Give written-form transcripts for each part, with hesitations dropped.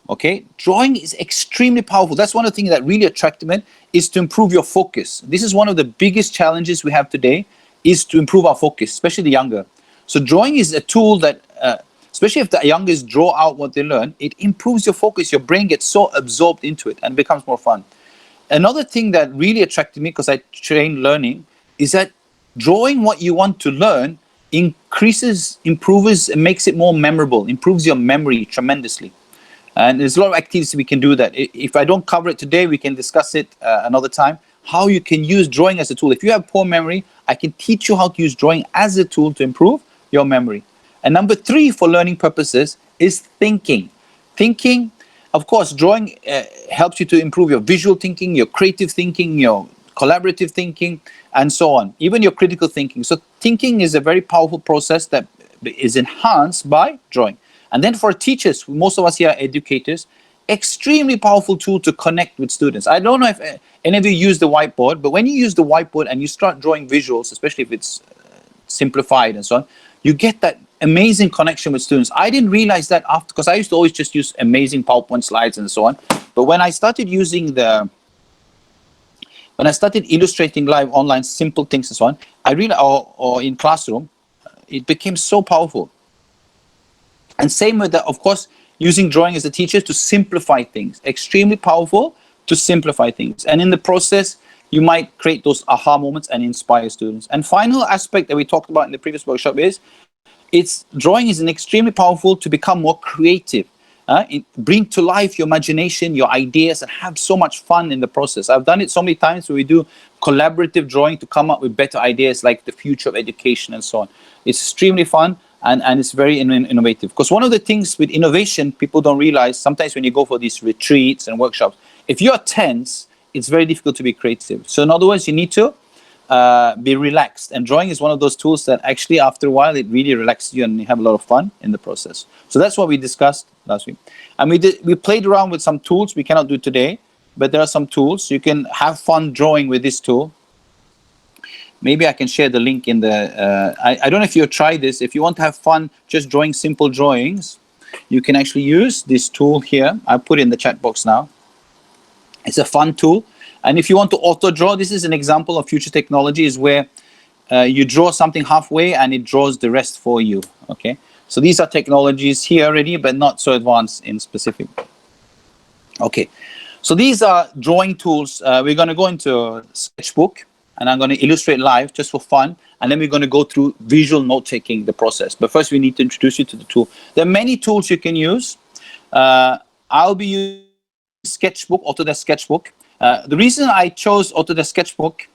Okay, drawing is extremely powerful. That's one of the things that really attracted me, is to improve your focus. This is one of the biggest challenges we have today, is to improve our focus, especially the younger. So drawing is a tool that, especially if the youngest draw out what they learn, it improves your focus. Your brain gets so absorbed into it and becomes more fun. Another thing that really attracted me, because I train learning, is that drawing what you want to learn increases, improves, and makes it more memorable, improves your memory tremendously. And there's a lot of activities we can do that. If I don't cover it today, we can discuss it another time. How you can use drawing as a tool. If you have poor memory, I can teach you how to use drawing as a tool to improve your memory. And number 3, for learning purposes, is thinking. Thinking, of course, drawing helps you to improve your visual thinking, your creative thinking, your collaborative thinking, and so on. Even your critical thinking. So thinking is a very powerful process that is enhanced by drawing. And then for teachers, most of us here are educators, extremely powerful tool to connect with students. I don't know if any of you use the whiteboard, but when you use the whiteboard and you start drawing visuals, especially if it's simplified and so on, you get that amazing connection with students. I didn't realize that after, because I used to always just use amazing PowerPoint slides and so on. But when I started using when I started illustrating live online simple things and so on, I really, or in classroom, it became so powerful. And same with that, of course, using drawing as a teacher to simplify things. Extremely powerful to simplify things. And in the process, you might create those aha moments and inspire students. And final aspect that we talked about in the previous workshop is, drawing is an extremely powerful to become more creative. Bring to life your imagination, your ideas, and have so much fun in the process. I've done it so many times where we do collaborative drawing to come up with better ideas like the future of education and so on. It's extremely fun. And it's very innovative. Because one of the things with innovation, people don't realize, sometimes when you go for these retreats and workshops, if you're tense, it's very difficult to be creative. So in other words, you need to be relaxed. And drawing is one of those tools that actually, after a while, it really relaxes you and you have a lot of fun in the process. So that's what we discussed last week. And we played around with some tools. We cannot do it today, but there are some tools. You can have fun drawing with this tool. Maybe I can share the link in the, I don't know if you've tried this. If you want to have fun just drawing simple drawings, you can actually use this tool here. I'll put it in the chat box now. It's a fun tool. And if you want to auto draw, this is an example of future technology, is where you draw something halfway and it draws the rest for you. Okay. So these are technologies here already, but not so advanced in specific. Okay. So these are drawing tools. We're going to go into Sketchbook. And I'm going to illustrate live just for fun. And then we're going to go through visual note-taking, the process. But first, we need to introduce you to the tool. There are many tools you can use. I'll be using Sketchbook, Autodesk Sketchbook. The reason I chose Autodesk Sketchbook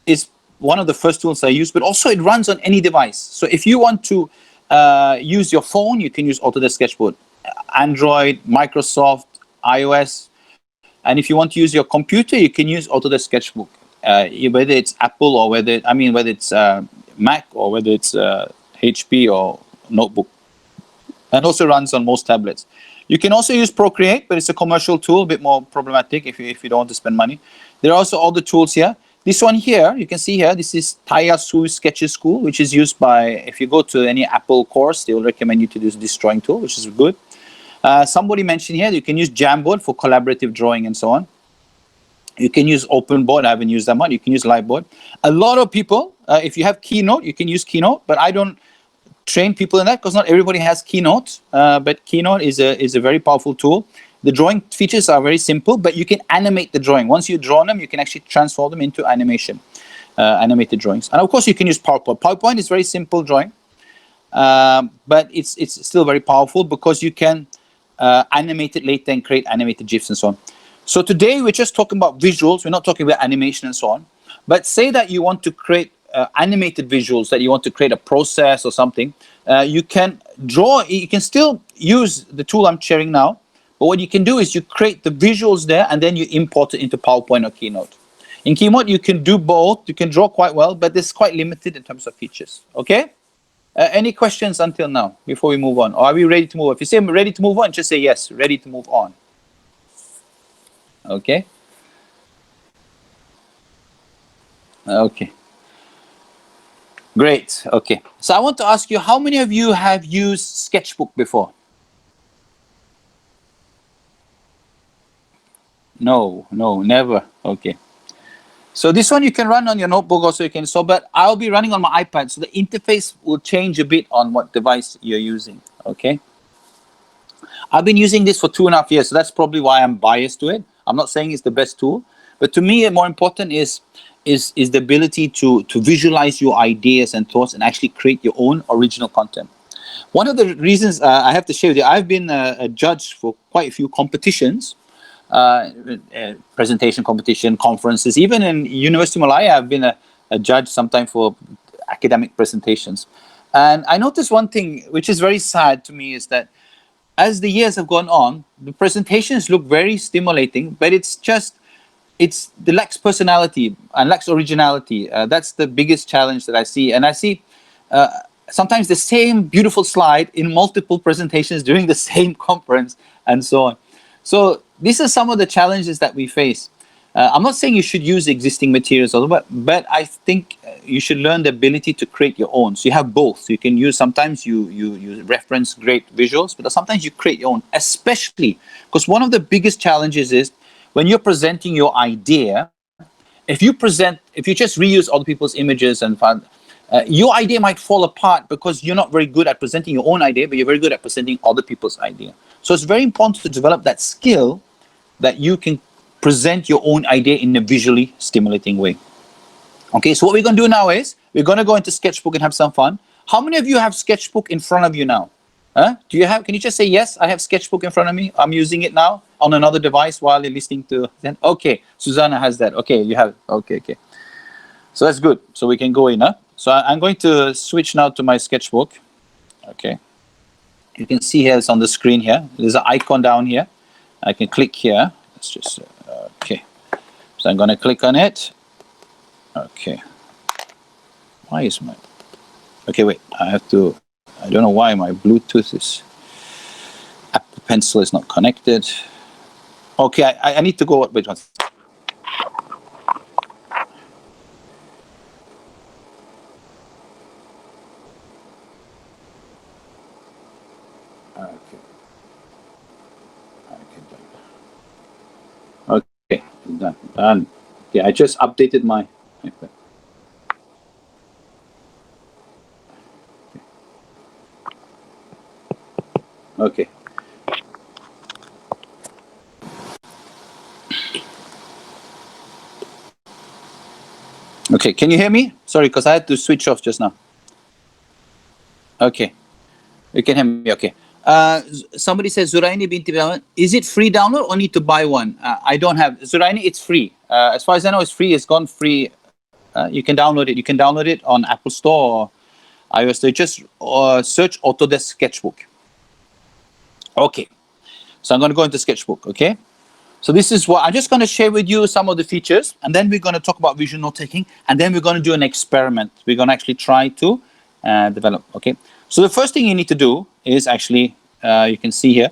is one of the first tools I use, but also it runs on any device. So if you want to use your phone, you can use Autodesk Sketchbook. Android, Microsoft, iOS. And if you want to use your computer, you can use Autodesk Sketchbook. Whether it's Apple or whether it's Mac or whether it's HP or notebook, and also runs on most tablets. You can also use Procreate, but it's a commercial tool, a bit more problematic if you don't want to spend money. There are also all the tools here. This one here, you can see here, this is Taya Su's Sketches School, which is used by, if you go to any Apple course, they will recommend you to use this drawing tool, which is good. Somebody mentioned here, you can use Jamboard for collaborative drawing and so on. You can use OpenBoard. I haven't used that one. You can use Liveboard. A lot of people, if you have Keynote, you can use Keynote, but I don't train people in that because not everybody has Keynote. But Keynote is a very powerful tool. The drawing features are very simple, but you can animate the drawing. Once you draw them, you can actually transform them into animation, animated drawings. And of course, you can use PowerPoint. PowerPoint is very simple drawing, but it's still very powerful because you can animate it later and create animated GIFs and so on. So today we're just talking about visuals. We're not talking about animation and so on. But say that you want to create animated visuals, that you want to create a process or something. You can draw. You can still use the tool I'm sharing now. But what you can do is you create the visuals there and then you import it into PowerPoint or Keynote. In Keynote, you can do both. You can draw quite well, but it's quite limited in terms of features. Okay? Any questions until now before we move on? Or are we ready to move on? If you say I'm ready to move on, just say yes, ready to move on. Okay. Okay. Great. Okay. So I want to ask you, how many of you have used Sketchbook before? No, no, never. Okay. So this one you can run on your notebook also, you can install, but I'll be running on my iPad. So the interface will change a bit on what device you're using. Okay. I've been using this for 2.5 years, so that's probably why I'm biased to it. I'm not saying it's the best tool, but to me, more important is the ability to visualize your ideas and thoughts and actually create your own original content. One of the reasons I have to share with you, I've been a judge for quite a few competitions, presentation competition, conferences, even in University of Malaya, I've been a judge sometime for academic presentations. And I noticed one thing, which is very sad to me, is that as the years have gone on, the presentations look very stimulating, but it's the lacks personality and lacks originality. That's the biggest challenge that I see, and I see uh, sometimes the same beautiful slide in multiple presentations during the same conference, and so on. So these are some of the challenges that we face. I'm not saying you should use existing materials, but I think you should learn the ability to create your own. So you have both. So you can use, sometimes you reference great visuals, but sometimes you create your own, especially because one of the biggest challenges is when you're presenting your idea. If you just reuse other people's images and your idea might fall apart because you're not very good at presenting your own idea, but you're very good at presenting other people's idea. So it's very important to develop that skill that you can present your own idea in a visually stimulating way. Okay, so what we're going to do now is we're going to go into Sketchbook and have some fun. How many of you have Sketchbook in front of you now? Huh? Do you have? Can you just say yes? I have Sketchbook in front of me. I'm using it now on another device while you're listening to. Okay, Susanna has that. Okay, you have. Okay, okay. So that's good. So we can go in. Huh? So I'm going to switch now to my Sketchbook. Okay. You can see here it's on the screen here. There's an icon down here. I can click here. Let's just okay. So I'm going to click on it. Okay. Why is my... Okay, wait. I have to... I don't know why my Bluetooth is... Apple Pencil is not connected. Okay, I need to go... Wait one second. Okay. Okay, done. Done. Okay, I just updated my... Okay. Okay, can you hear me? Sorry, because I had to switch off just now. Okay, you can hear me. Okay. Somebody says Zuraini binti Bilal, is it free download or need to buy one? I don't have Zuraini. It's free. As far as I know, it's free. It's gone free. You can download it. You can download it on Apple Store or iOS. So just search Autodesk Sketchbook. Okay. So I'm going to go into Sketchbook. Okay. So this is what I'm just going to share with you some of the features, and then we're going to talk about visual note taking, and then we're going to do an experiment. We're going to actually try to develop. Okay. So the first thing you need to do is actually, you can see here,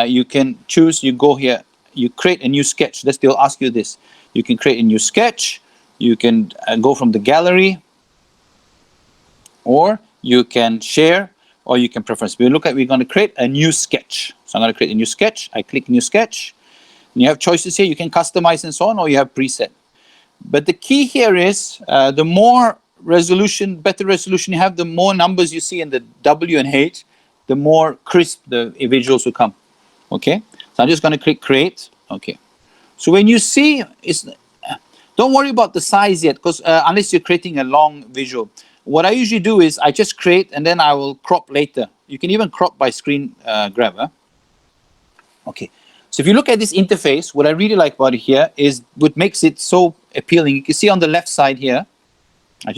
you can choose, you go here, you create a new sketch. They'll ask you this. You can create a new sketch. You can go from the gallery, or you can share, or you can preference. We're going to create a new sketch. So I'm going to create a new sketch. I click new sketch. And you have choices here. You can customize and so on, or you have preset. But the key here is the more resolution, better resolution you have, the more numbers you see in the W and H, the more crisp the visuals will come. Okay. So I'm just going to click create. Okay. So when you see, don't worry about the size yet, because unless you're creating a long visual. What I usually do is I just create and then I will crop later. You can even crop by screen grab. Huh? Okay. So if you look at this interface, what I really like about it here is what makes it so appealing. You can see on the left side here, let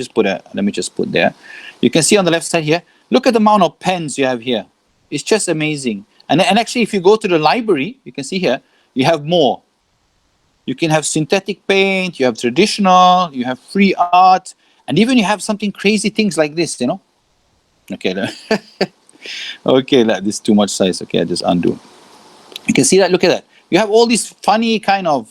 me just put there. You can see on the left side here, look at the amount of pens you have here. It's just amazing. And actually, if you go to the library, you can see here, you have more. You can have synthetic paint, you have traditional, you have free art, and even you have something crazy things like this, you know. Okay. Okay, this is too much size. Okay, I just undo. You can see that. Look at that. You have all these funny kind of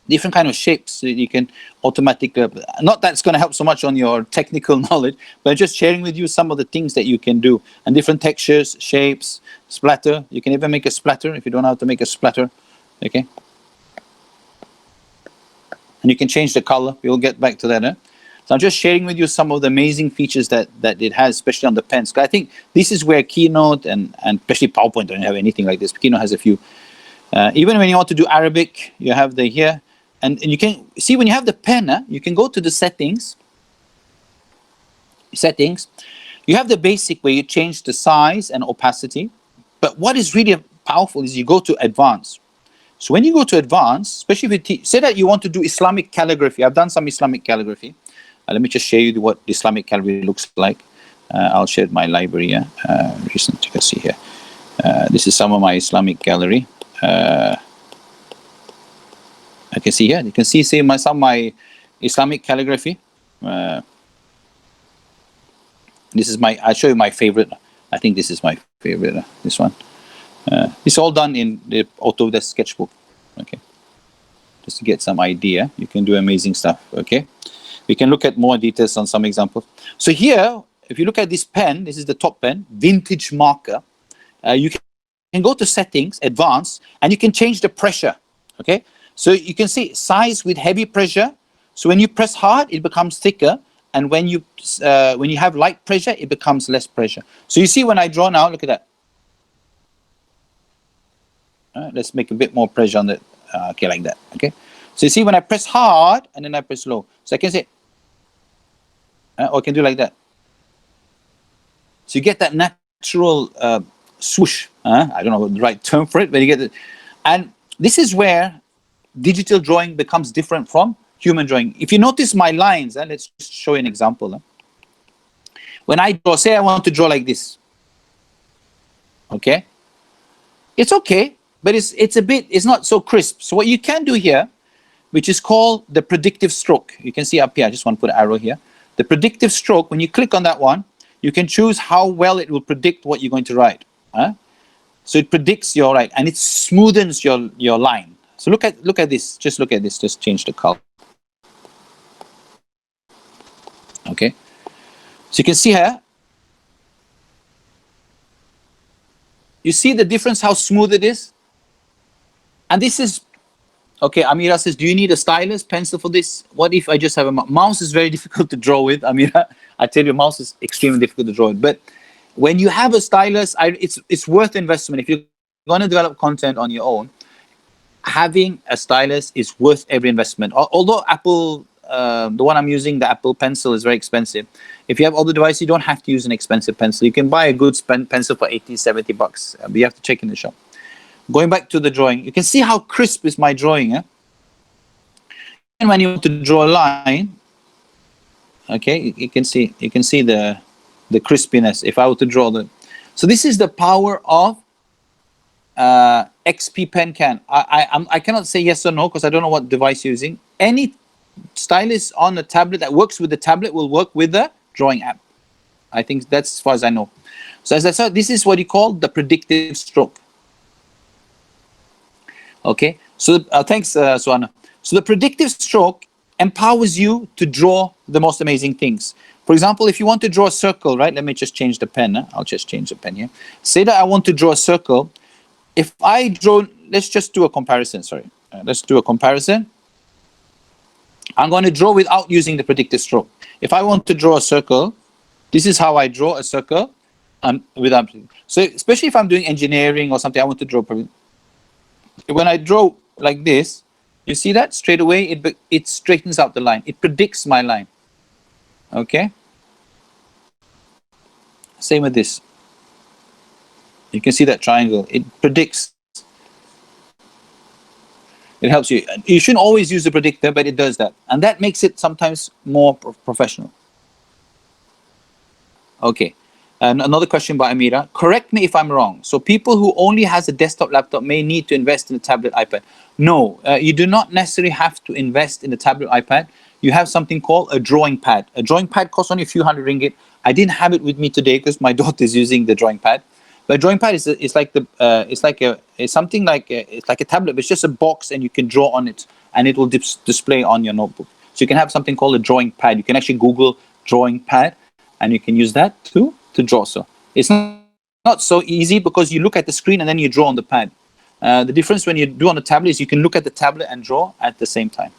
different kind of shapes that you can automatically. Not that's going to help so much on your technical knowledge, but just sharing with you some of the things that you can do, and different textures, shapes, splatter. You can even make a splatter if you don't know how to make a splatter. Okay. And you can change the color. We'll get back to that. So I'm just sharing with you some of the amazing features that it has, especially on the pens. I think this is where Keynote and especially PowerPoint don't have anything like this. Keynote has a few. Even when you want to do Arabic, you have the here. And you can see when you have the pen, you can go to the settings. You have the basic where you change the size and opacity. But what is really powerful is you go to advanced. So when you go to advanced, especially if you say that you want to do Islamic calligraphy, I've done some Islamic calligraphy. Let me just show you what Islamic calligraphy looks like. I'll share my library here. Recent, you can see here. This is some of my Islamic gallery. I can see here. You can see some of my Islamic calligraphy. This is I'll show you my favorite. I think this is my favorite. This one. It's all done in the Autodesk Sketchbook. Okay. Just to get some idea, you can do amazing stuff. Okay. We can look at more details on some examples. So here, if you look at this pen, this is the top pen, vintage marker. You can go to settings, advanced, and you can change the pressure. Okay. So you can see size with heavy pressure. So when you press hard, it becomes thicker. And when you have light pressure, it becomes less pressure. So you see when I draw now, look at that. Let's make a bit more pressure on the, okay, like that. Okay. So you see when I press hard and then I press low. So I can say, or I can do like that. So you get that natural swoosh. I don't know what the right term for it, but you get it. And this is where digital drawing becomes different from human drawing. If you notice my lines, let's just show you an example. When I draw, say I want to draw like this. Okay. It's okay, but it's not so crisp. So what you can do here, which is called the predictive stroke. You can see up here, I just want to put an arrow here. The predictive stroke, when you click on that one, you can choose how well it will predict what you're going to write. So it predicts your write, and it smoothens your line. So look at this. Just look at this. Just change the color. Okay. So you can see here. You see the difference, how smooth it is? And this is, okay, Amira says, do you need a stylus, pencil for this? What if I just have a mouse? Is very difficult to draw with, Amira. I tell you, mouse is extremely difficult to draw with. But when you have a stylus, it's worth investment. If you're going to develop content on your own, having a stylus is worth every investment. Although Apple, the one I'm using, the Apple Pencil, is very expensive. If you have other devices, you don't have to use an expensive pencil. You can buy a good pencil for 80, 70 bucks. But you have to check in the shop. Going back to the drawing, you can see how crisp is my drawing. And when you want to draw a line, okay, you can see the crispiness. If I were to draw so this is the power of XP Pen Can. I cannot say yes or no because I don't know what device you're using. Any stylus on a tablet that works with the tablet will work with the drawing app. I think that's as far as I know. So as I said, this is what you call the predictive stroke. Okay, so thanks, Suana. So the predictive stroke empowers you to draw the most amazing things. For example, if you want to draw a circle, right? Let me just change the pen. I'll just change the pen here. Say that I want to draw a circle. If I draw, let's just do a comparison, sorry. Let's do a comparison. I'm going to draw without using the predictive stroke. If I want to draw a circle, this is how I draw a circle without. So especially if I'm doing engineering or something, I want to draw. When I draw like this, you see that straight away it straightens out the line. It predicts my line. Okay. Same with this. You can see that triangle. It predicts. It helps you. You shouldn't always use the predictor, but it does that. And that makes it sometimes more professional. Okay. And another question by Amira. Correct me if I'm wrong. So people who only has a desktop laptop may need to invest in a tablet iPad. No, you do not necessarily have to invest in a tablet iPad. You have something called a drawing pad. A drawing pad costs only a few hundred ringgit. I didn't have it with me today because my daughter is using the drawing pad. But a drawing pad is like it's like a tablet, but it's just a box and you can draw on it and it will display on your notebook. So you can have something called a drawing pad. You can actually Google drawing pad and you can use that to draw. So it's not so easy because you look at the screen and then you draw on the pad. The difference when you do on the tablet is you can look at the tablet and draw at the same time.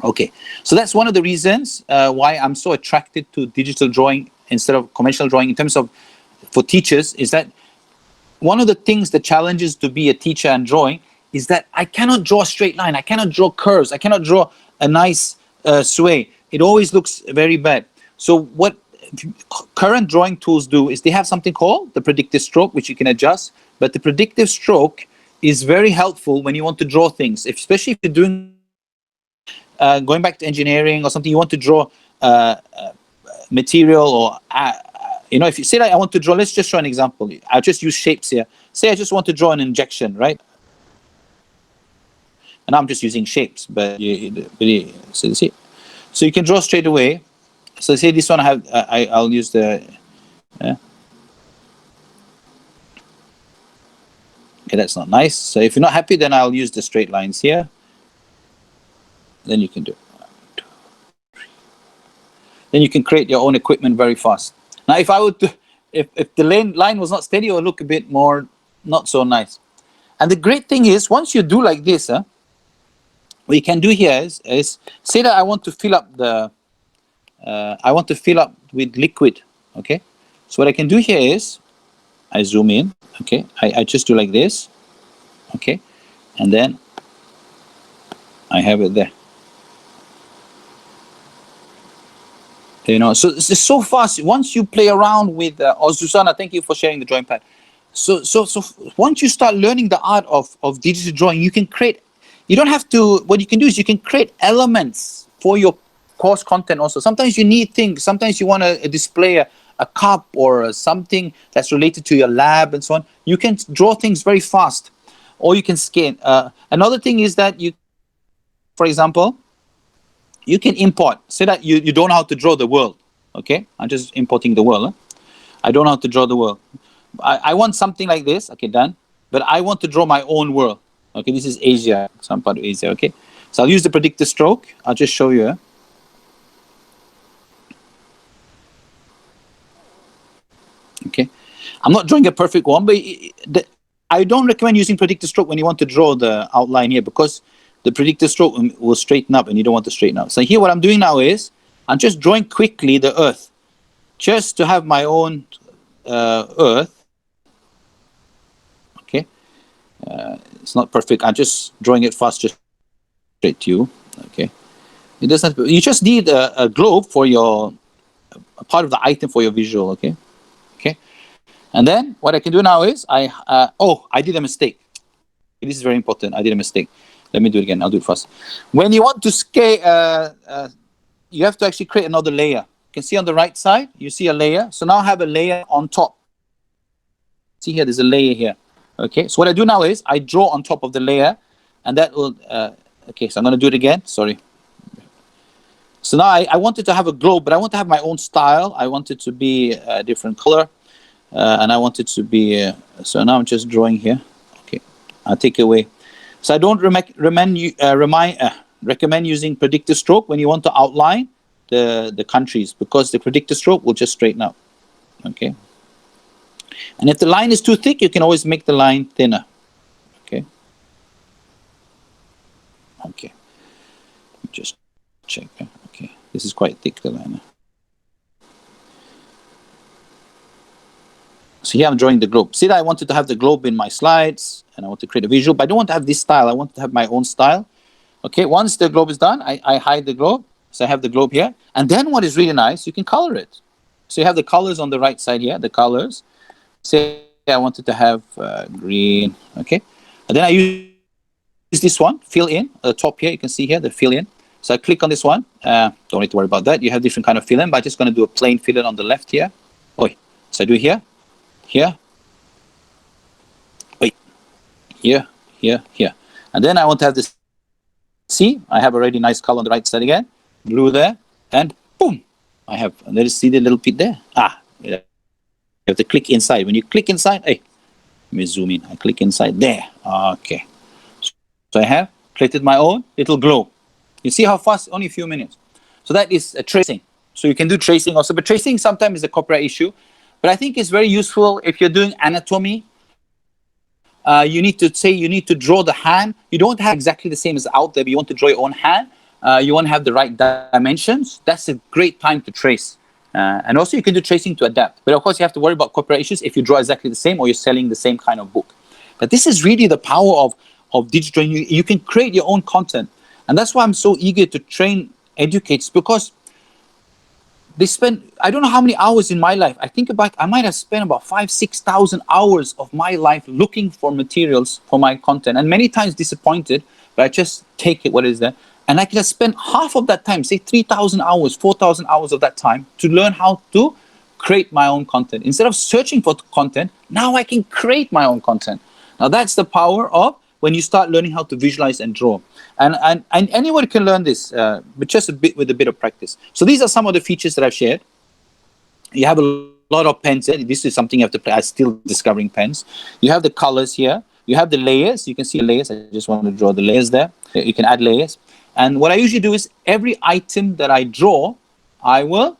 Okay, so that's one of the reasons why I'm so attracted to digital drawing instead of conventional drawing in terms of for teachers, is that one of the things, the challenges to be a teacher and drawing is that I cannot draw a straight line. I cannot draw curves. I cannot draw a nice sway. It always looks very bad. So what current drawing tools do is they have something called the predictive stroke, which you can adjust. But the predictive stroke is very helpful when you want to draw things, especially if you're doing going back to engineering or something, you want to draw material or if you say that I want to draw, let's just show an example. I'll just use shapes here. Say I just want to draw an injection, right? And I'm just using shapes, but so you can draw straight away. So say this one I'll use the okay, that's not nice. So if you're not happy, then I'll use the straight lines here. Then you can do it. Then you can create your own equipment very fast. Now, if I would, if the line was not steady, it would look a bit more not so nice. And the great thing is, once you do like this, what you can do here is say that I want to fill up with liquid. Okay, so what I can do here is I zoom in. Okay, I just do like this. Okay, and then I have it there. So it's so fast. Once you play around with, Susana, thank you for sharing the drawing pad. So once you start learning the art of digital drawing, you can create. You don't have to. What you can do is you can create elements for your course content. Also, sometimes you need things. Sometimes you want to display a cup or something that's related to your lab and so on. You can draw things very fast, or you can scan. Another thing is that for example, you can import. Say that you don't know how to draw the world. Okay, I'm just importing the world. I don't know how to draw the world. I want something like this. Okay, done. But I want to draw my own world. Okay, this is Asia, some part of Asia. Okay, so I'll use the predictive stroke. I'll just show you. Okay, I'm not drawing a perfect one, but I don't recommend using predictive stroke when you want to draw the outline here, because the predictive stroke will straighten up and you don't want to straighten out. So here what I'm doing now is I'm just drawing quickly the earth, just to have my own earth. Okay, it's not perfect. I'm just drawing it fast, just straight to you. Okay, it doesn't. You just need a globe for your part of the item for your visual. Okay, and then what I can do now is I did a mistake. This is very important. I did a mistake. Let me do it again. I'll do it fast. When you want to scale, you have to actually create another layer. You can see on the right side, you see a layer. So now I have a layer on top. See here, there's a layer here. Okay, so what I do now is I draw on top of the layer, and that will, okay, so I'm going to do it again. Sorry. So now I wanted to have a globe, but I want to have my own style. I want it to be a different color, and I want it to be, so now I'm just drawing here. Okay, I'll take away. So I don't recommend using predictive stroke when you want to outline the countries, because the predictive stroke will just straighten out. Okay. And if the line is too thick, you can always make the line thinner. Okay. Okay. Just check. Okay. This is quite thick, the line. So here I'm drawing the globe. See that I wanted to have the globe in my slides, and I want to create a visual, but I don't want to have this style. I want to have my own style. Okay, once the globe is done, I hide the globe. So I have the globe here. And then what is really nice, you can color it. So you have the colors on the right side here, the colors. Say I wanted to have green, okay? And then I use this one, fill in, at the top here, you can see here, the fill in. So I click on this one. Don't need to worry about that. You have different kind of fill in, but I'm just going to do a plain fill in on the left here. So I do here. Here, wait, here, and then I want to have this. See, I have already nice color on the right side again, blue there, and boom, I have. And let's see the little bit there. You have to click inside. When you click inside, hey, let me zoom in. I click inside there. Okay, so I have created my own little globe. You see how fast? Only a few minutes. So that is a tracing. So you can do tracing also, but tracing sometimes is a copyright issue. But I think it's very useful if you're doing anatomy You need to say, you need to draw the hand. You don't have exactly the same as out there, but you want to draw your own hand. You want to have the right dimensions. That's a great time to trace. And also you can do tracing to adapt. But of course you have to worry about copyright issues if you draw exactly the same or you're selling the same kind of book. But this is really the power of digital. You can create your own content. And that's why I'm so eager to train educators, because they spend, I don't know how many hours in my life. I think about, I might have spent about 5,000, 6,000 hours of my life looking for materials for my content, and many times disappointed, but I just take it what is there. And I can just spend half of that time, say 3,000 hours, 4,000 hours of that time to learn how to create my own content. Instead of searching for content, now I can create my own content. Now that's the power of when you start learning how to visualize and draw. And anyone can learn this, but just with a bit of practice. So these are some of the features that I've shared. You have a lot of pens here. This is something you have to play. I'm still discovering pens. You have the colors here. You have the layers. You can see layers. I just want to draw the layers there. You can add layers. And what I usually do is every item that I draw, I will,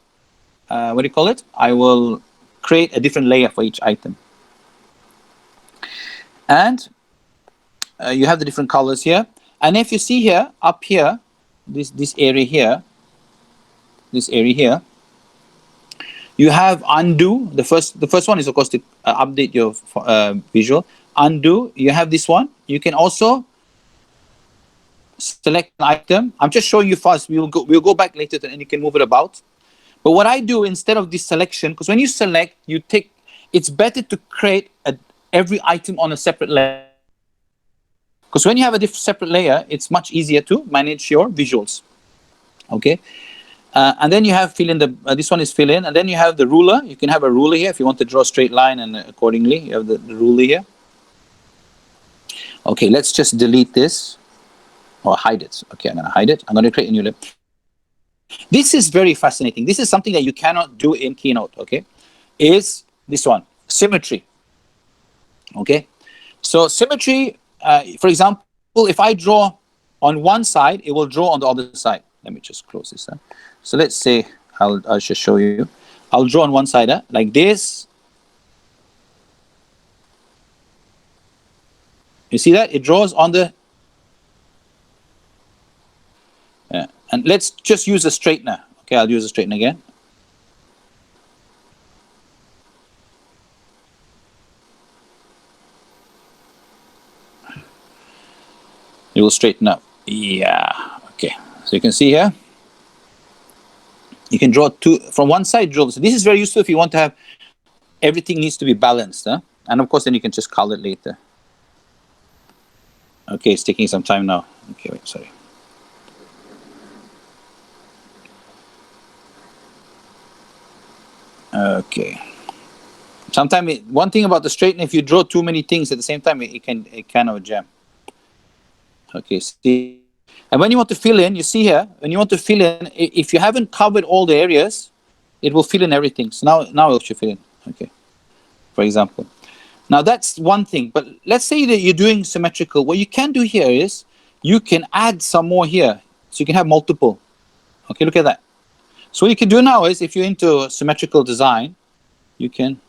what do you call it? I will create a different layer for each item. And you have the different colors here. And if you see here, up here, this area here, you have undo. The first one is, of course, to update your visual. Undo, you have this one. You can also select an item. I'm just showing you first. We'll go back later and you can move it about. But what I do instead of this selection, because when you select, it's better to create every item on a separate layer. Because when you have a separate layer, it's much easier to manage your visuals. Okay. And then you have fill in this one is fill in, and then you have the ruler. You can have a ruler here if you want to draw a straight line, and accordingly you have the ruler here. Okay, let's just delete this or hide it. Okay, I'm going to hide it. I'm going to create a new layer. This is very fascinating. This is something that you cannot do in Keynote. Okay, is this one, symmetry. Okay, so symmetry. For example, if I draw on one side, it will draw on the other side. Let me just close this up. So let's say, I'll just show you. I'll draw on one side, like this. You see that? It draws on the... and let's just use a straightener. Okay, I'll use a straightener again. It will straighten up. Yeah. Okay. So you can see here. You can draw from one side. Draw. So this is very useful if you want to have everything needs to be balanced. And of course, then you can just color it later. Okay, it's taking some time now. Okay, wait, sorry. Okay. Sometimes one thing about the straightener, if you draw too many things at the same time, it can kind of jam. Okay, see, and when you want to fill in, you see here, when you want to fill in, if you haven't covered all the areas, it will fill in everything. So now it should fill in. Okay, for example. Now that's one thing, but let's say that you're doing symmetrical. What you can do here is you can add some more here, so you can have multiple. Okay, look at that. So what you can do now is, if you're into symmetrical design, you can.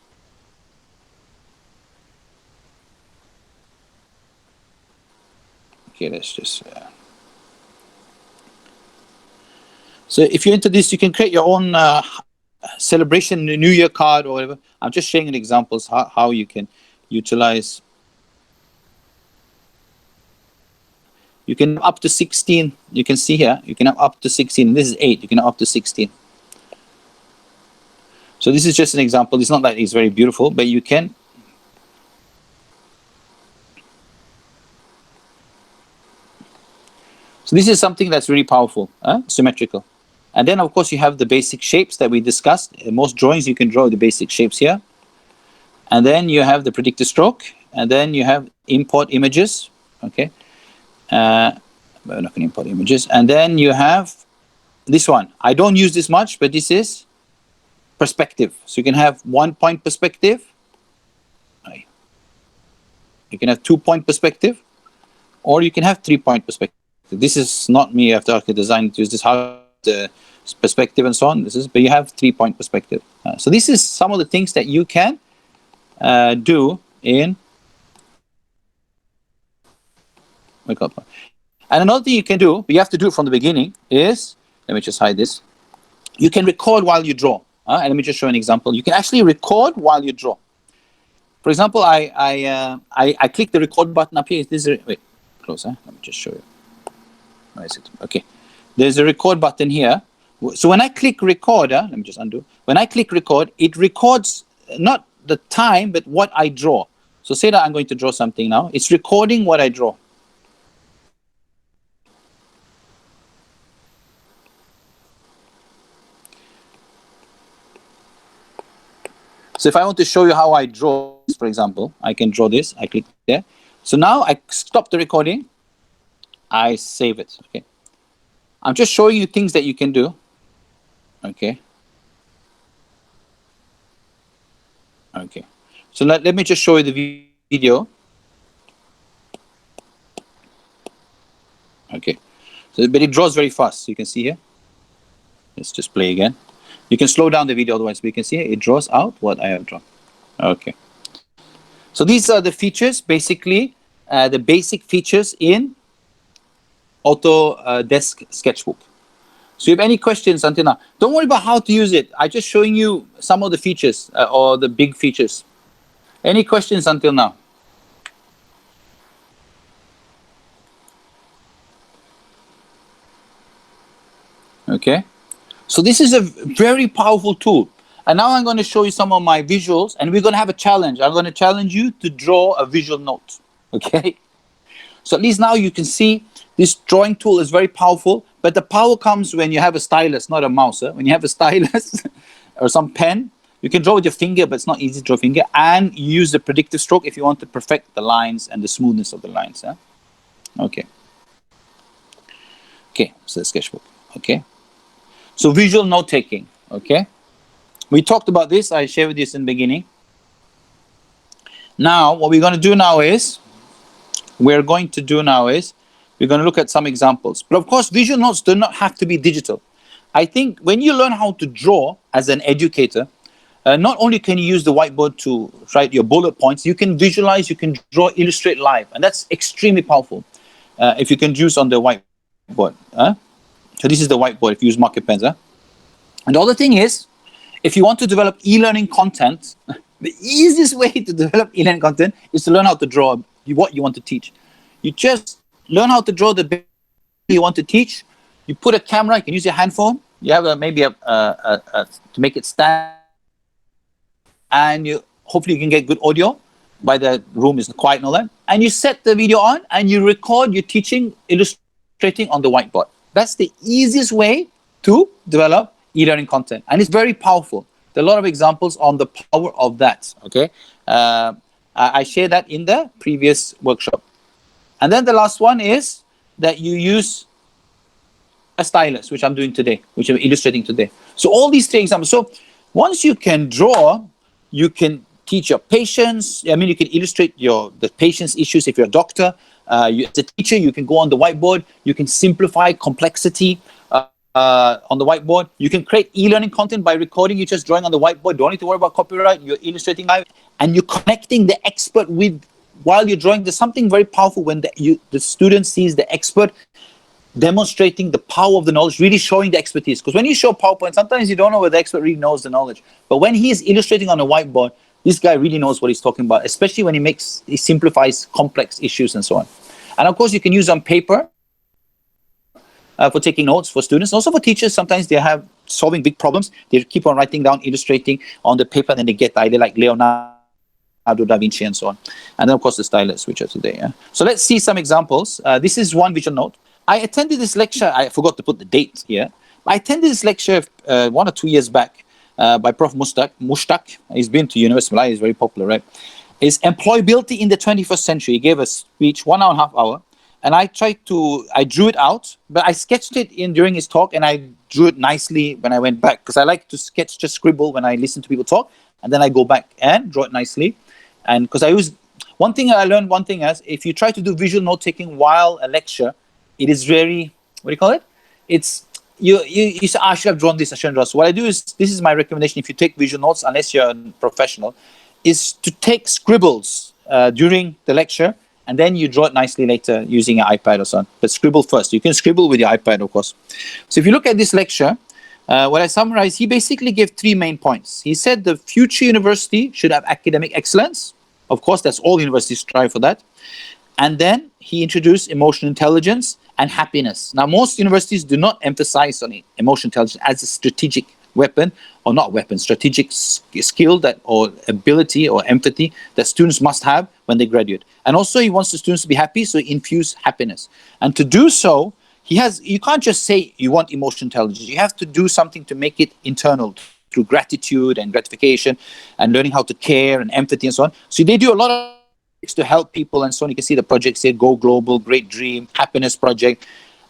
Okay, let's just. So if you're into this, you can create your own celebration, New Year card or whatever. I'm just showing examples how you can utilize. You can up to 16. You can see here. You can have up to 16. This is 8. You can have up to 16. So this is just an example. It's not that it's very beautiful, but you can. So this is something that's really powerful, symmetrical. And then, of course, you have the basic shapes that we discussed. In most drawings, you can draw the basic shapes here. And then you have the predicted stroke. And then you have import images. Okay. We're not going to import images. And then you have this one. I don't use this much, but this is perspective. So you can have 1-point perspective. You can have 2-point perspective. Or you can have 3-point perspective. This is not me after architect design to use this, how the perspective and so on. But you have 3-point perspective. So this is some of the things that you can do in Wake up. And another thing you can do, but you have to do it from the beginning, is, let me just hide this. You can record while you draw. And let me just show an example. You can actually record while you draw. For example, I click the record button up here. Wait, closer. Let me just show you. Where is it? Okay. There's a record button here. So when I click record, let me just undo. When I click record, it records not the time, but what I draw. So say that I'm going to draw something now. It's recording what I draw. So if I want to show you how I draw, for example, I can draw this. I click there. So now I stop the recording. I save it. Okay. I'm just showing you things that you can do. Okay. Okay. So let me just show you the video. Okay. So, but it draws very fast. So you can see here. Let's just play again. You can slow down the video otherwise, but you can see it draws out what I have drawn. Okay. So these are the features, basically, the basic features in Autodesk Sketchbook. So if you have any questions until now, don't worry about how to use it. I'm just showing you some of the features or the big features. Any questions until now? Okay. So this is a very powerful tool. And now I'm going to show you some of my visuals, and we're going to have a challenge. I'm going to challenge you to draw a visual note. Okay. So at least now you can see this drawing tool is very powerful, but the power comes when you have a stylus, not a mouse. When you have a stylus or some pen, you can draw with your finger, but it's not easy to draw finger, and you use the predictive stroke if you want to perfect the lines and the smoothness of the lines. Okay. Okay, so the sketchbook. Okay. So visual note taking. Okay. We talked about this. I shared with you in the beginning. Now, what we're going to do now is, we're going to look at some examples. But of course, visual notes do not have to be digital. I think when you learn how to draw as an educator, not only can you use the whiteboard to write your bullet points, you can visualize, you can draw, illustrate live. And that's extremely powerful if you can use on the whiteboard. So this is the whiteboard if you use marker pens. And the other thing is, if you want to develop e-learning content, the easiest way to develop e-learning content is to learn how to draw what you want to teach. You just learn how to draw the basics you want to teach. You put a camera, you can use your hand phone. You have maybe to make it stand, and hopefully you can get good audio by the room is quiet and all that. And you set the video on and you record your teaching, illustrating on the whiteboard. That's the easiest way to develop e-learning content, and it's very powerful. There are a lot of examples on the power of that. Okay, I shared that in the previous workshop. And then the last one is that you use a stylus, which I'm doing today, which I'm illustrating today. So all these three examples. So once you can draw, you can teach your patients. I mean, you can illustrate the patient's issues if you're a doctor. As a teacher, you can go on the whiteboard. You can simplify complexity on the whiteboard. You can create e-learning content by recording. You're just drawing on the whiteboard. Don't need to worry about copyright. You're illustrating live, and you're connecting the expert with while you're drawing. There's something very powerful when the student sees the expert demonstrating the power of the knowledge, really showing the expertise. Because when you show PowerPoint, sometimes you don't know whether the expert really knows the knowledge. But when he is illustrating on a whiteboard, this guy really knows what he's talking about, especially when he simplifies complex issues and so on. And of course, you can use on paper for taking notes for students. Also for teachers, sometimes they have solving big problems. They keep on writing down, illustrating on the paper, then they get the idea like Leonardo da Vinci and so on. And then of course the stylus, which are today. So let's see some examples. This is one visual note. I attended this lecture. I forgot to put the date here. I attended this lecture 1 or 2 years back by Prof. Mushtaq. He's been to University of Malaya. He's very popular, right? Is employability in the 21st century. He gave a speech, 1.5 hours. And I drew it out, but I sketched it in during his talk, and I drew it nicely when I went back, because I like to sketch, just scribble when I listen to people talk, and then I go back and draw it nicely. And because I learned one thing as, if you try to do visual note taking while a lecture, it is very, what do you call it? It's, you say, I should have drawn this, I shouldn't draw. So what I do is, this is my recommendation if you take visual notes, unless you're a professional, is to take scribbles during the lecture and then you draw it nicely later using an iPad or something. But scribble first. You can scribble with your iPad, of course. So if you look at this lecture, what I summarized, he basically gave 3 main points. He said the future university should have academic excellence. Of course, that's all universities strive for that. And then he introduced emotional intelligence and happiness. Now, most universities do not emphasize on emotional intelligence as a strategic weapon, or not weapon, strategic skill that, or ability or empathy that students must have when they graduate. And also he wants the students to be happy, so he infuse happiness. And to do so, you can't just say you want emotional intelligence. You have to do something to make it internal through gratitude and gratification and learning how to care and empathy and so on. So they do a lot of to help people and so on. You can see the projects here: Go Global, Great Dream, Happiness Project.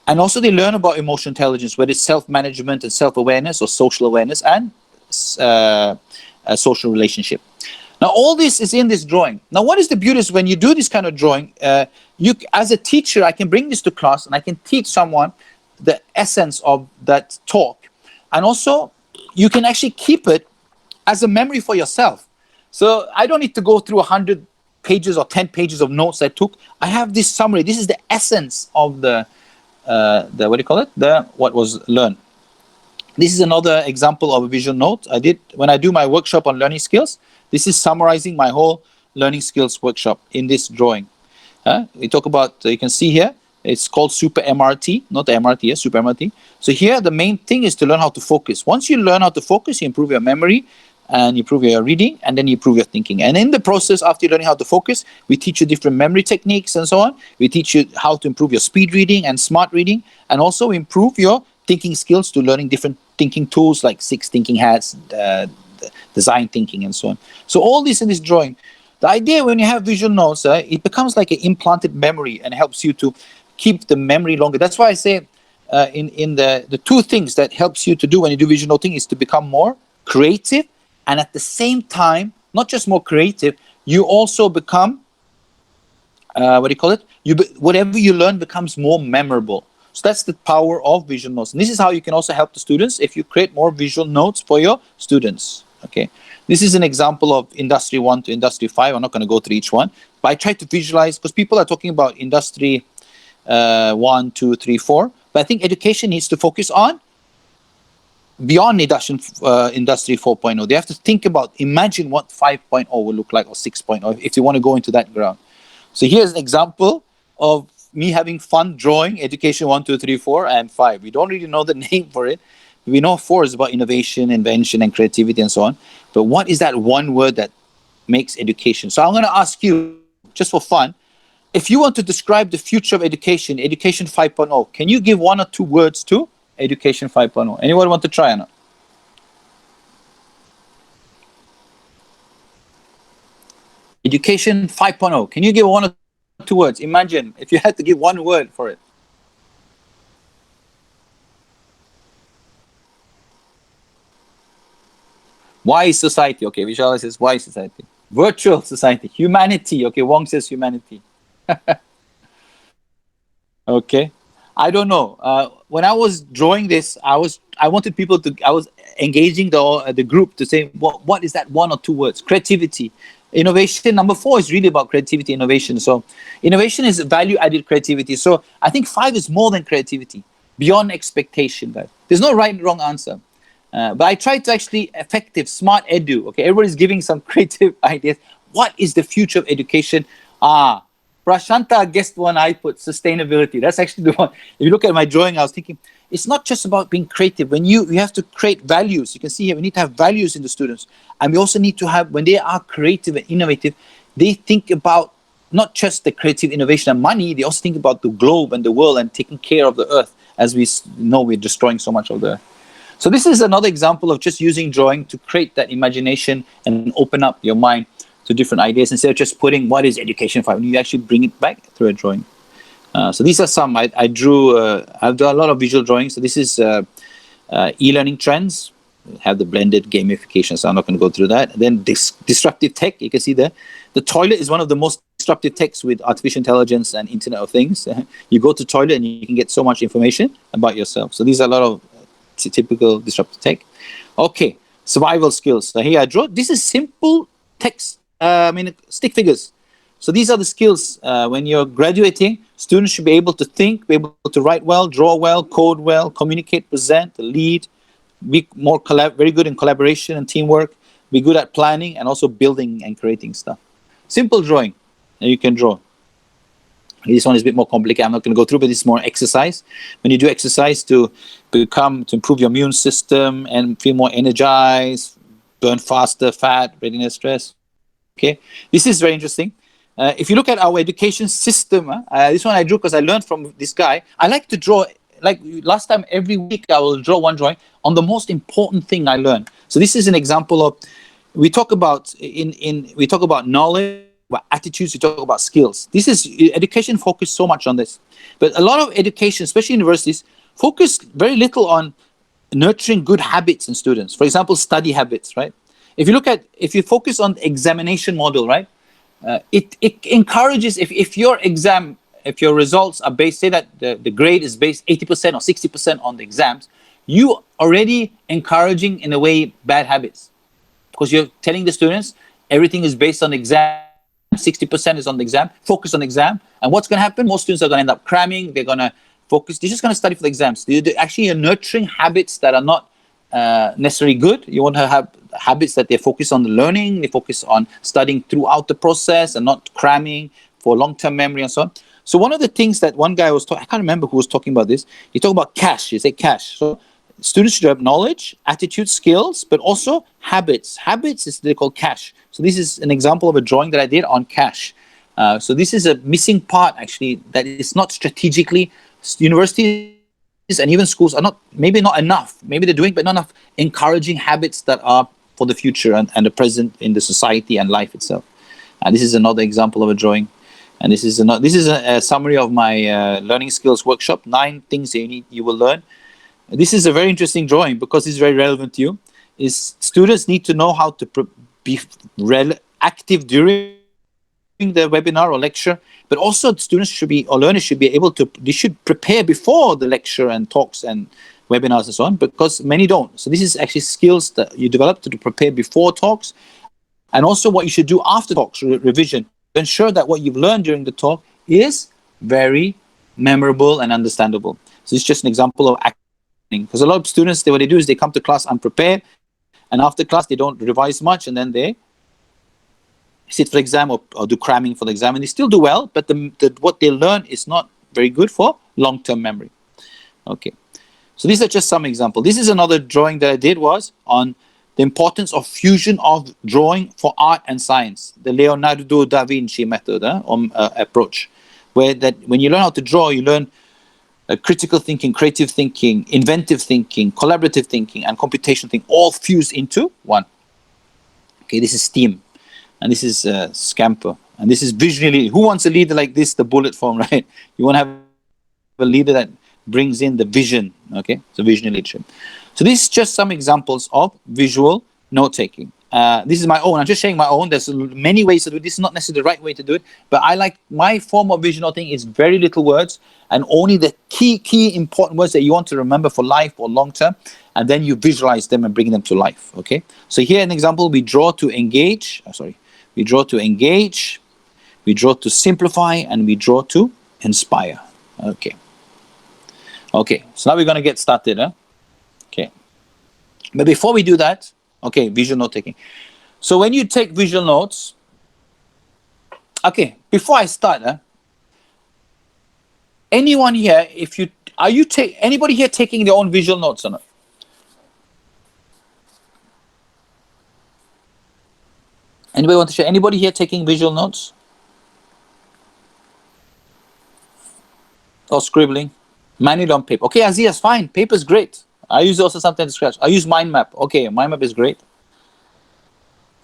And also they learn about emotional intelligence, whether it's self-management and self-awareness, or social awareness and a social relationship. Now, all this is in this drawing. Now, what is the beauty is when you do this kind of drawing, you, as a teacher, I can bring this to class and I can teach someone the essence of that talk. And also, you can actually keep it as a memory for yourself. So I don't need to go through 100 pages or 10 pages of notes I took. I have this summary. This is the essence of the what do you call it? What was learned. This is another example of a visual note I did when I do my workshop on learning skills. This is summarizing my whole learning skills workshop in this drawing. We talk about, you can see here, it's called Super MRT, not the MRT, Super MRT. So here, the main thing is to learn how to focus. Once you learn how to focus, you improve your memory, and you improve your reading, and then you improve your thinking. And in the process, after learning how to focus, we teach you different memory techniques and so on. We teach you how to improve your speed reading and smart reading, and also improve your thinking skills to learning different thinking tools like 6 thinking hats, design thinking, and so on. So all this in this drawing. The idea when you have visual notes, it becomes like an implanted memory and helps you to keep the memory longer. That's why I say in the 2 things that helps you to do when you do visual noting is to become more creative. And at the same time, not just more creative, you also become, what do you call it? Whatever you learn becomes more memorable. So that's the power of visual notes. And this is how you can also help the students if you create more visual notes for your students. Okay. This is an example of Industry 1 to Industry 5. I'm not going to go through each one. But I try to visualize, because people are talking about Industry 1, 2, 3, 4. But I think education needs to focus on beyond Industry 4.0, they have to think about, imagine what 5.0 will look like, or 6.0, if they want to go into that ground. So here's an example of me having fun drawing Education 1, 2, 3, 4, and 5. We don't really know the name for it. We know 4 is about innovation, invention, and creativity, and so on. But what is that one word that makes education? So I'm going to ask you, just for fun, if you want to describe the future of education, Education 5.0, can you give 1 or 2 words to Education 5.0. Anyone want to try or not? Education 5.0. Can you give 1 or 2 words? Imagine if you had to give 1 word for it. Wise society. Okay, Vishal says wise society. Virtual society. Humanity. Okay, Wong says humanity. Okay. I don't know. When I was drawing this, I wanted people to. I was engaging the group to say, what is that 1 or 2 words? Creativity, innovation. Number 4 is really about creativity, innovation. So, innovation is value-added creativity. So, I think 5 is more than creativity, beyond expectation. Guys, there's no right and wrong answer. But I tried to actually effective, smart edu. Okay, everybody's giving some creative ideas. What is the future of education? Prashanta guessed one I put, sustainability. That's actually the one. If you look at my drawing, I was thinking, it's not just about being creative. When you have to create values. You can see here, we need to have values in the students. And we also need to have, when they are creative and innovative, they think about not just the creative innovation and money, they also think about the globe and the world and taking care of the earth. As we know, we're destroying so much of the earth. So this is another example of just using drawing to create that imagination and open up your mind to different ideas instead of just putting what is education 5. You actually bring it back through a drawing. So these are some. I drew. I've done a lot of visual drawings. So this is e-learning trends. Have the blended gamification. So I'm not going to go through that. Then disruptive tech. You can see there. The toilet is one of the most disruptive techs with artificial intelligence and Internet of Things. You go to toilet and you can get so much information about yourself. So these are a lot of typical disruptive tech. Okay, survival skills. So here I draw. This is simple text. Stick figures. So these are the skills. When you're graduating, students should be able to think, be able to write well, draw well, code well, communicate, present, lead, be more very good in collaboration and teamwork, be good at planning and also building and creating stuff. Simple drawing, and you can draw. This one is a bit more complicated. I'm not going to go through, but this is more exercise. When you do exercise to improve your immune system and feel more energized, burn faster fat, readiness, stress. Okay, this is very interesting. If you look at our education system, this one I drew because I learned from this guy. I like to draw, like last time, every week I will draw one drawing on the most important thing I learned. So this is an example of, we talk about we talk about knowledge, about attitudes, we talk about skills. This is education focused so much on this, but a lot of education, especially universities, focus very little on nurturing good habits in students. For example, study habits, right? If you focus on the examination model, right? It encourages, if your results are based, say that the grade is based 80% or 60% on the exams, you already encouraging in a way bad habits, because you're telling the students everything is based on exam, 60% is on the exam, focus on the exam, and what's going to happen? Most students are going to end up cramming. They're going to focus. They're just going to study for the exams. Actually, you're nurturing habits that are not necessarily good. You want to have habits that they focus on the learning, they focus on studying throughout the process and not cramming for long-term memory and so on. So one of the things that one guy was talking, I can't remember who was talking about this. He talked about cash. He said cash. So students should have knowledge, attitude, skills, but also habits. Habits is they call cash. So this is an example of a drawing that I did on cash. So this is a missing part actually that is not strategically. Universities and even schools are not enough. Maybe they're doing, but not enough encouraging habits that are for the future and the present in the society and life itself. This is another example of a drawing. And this is a summary of my learning skills workshop, 9 things you will learn. This is a very interesting drawing because it's very relevant to you. Students need to know how to be active during the webinar or lecture, but also learners should be able to, they should prepare before the lecture and talks and webinars and so on, because many don't. So this is actually skills that you develop to prepare before talks, and also what you should do after talks, revision, to ensure that what you've learned during the talk is very memorable and understandable. So it's just an example of acting, because a lot of students, what they do is they come to class unprepared, and after class they don't revise much, and then they sit for the exam or do cramming for the exam, and they still do well, but what they learn is not very good for long-term memory. Okay, so these are just some examples. This is another drawing that I did, was on the importance of fusion of drawing for art and science, the Leonardo da Vinci method approach, where that when you learn how to draw, you learn critical thinking, creative thinking, inventive thinking, collaborative thinking, and computational thinking, all fused into one. Okay, this is STEAM. And this is Scamper. And this is visionary. Who wants a leader like this, the bullet form, right? You want to have a leader that brings in the vision, okay? So visionary leadership. So this is just some examples of visual note-taking. This is my own. I'm just sharing my own. There's many ways to do it. This is not necessarily the right way to do it, but I like my form of visual noting is very little words and only the key important words that you want to remember for life or long term, and then you visualize them and bring them to life, okay? So here an example, we draw to engage, we draw to engage, we draw to simplify, and we draw to inspire. Okay. Okay, so now we're going to get started. Okay. But before we do that, okay, visual note taking. So when you take visual notes, okay, before I start, anyone here, anybody here taking their own visual notes or not? Anybody want to share? Anybody here taking visual notes? Or scribbling? Manually on paper. Okay, Aziz, fine. Paper's great. I use also sometimes scratch. I use mind map. Okay, mind map is great.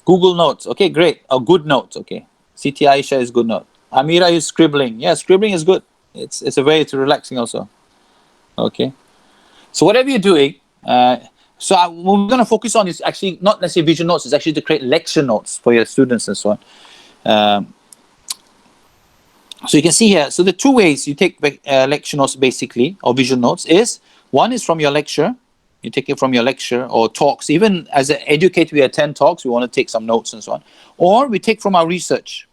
Google Notes. Okay, great. Oh, good notes. Okay. CT Aisha is good note. Amira is scribbling. Yeah, scribbling is good. It's a way to relaxing also. Okay. So whatever you're doing, so what we're going to focus on is actually not necessarily visual notes. It's actually to create lecture notes for your students and so on. So you can see here, so the 2 ways you take lecture notes basically, or visual notes, is one is from your lecture. You take it from your lecture or talks. Even as an educator, we attend talks, we want to take some notes and so on. Or we take from our research.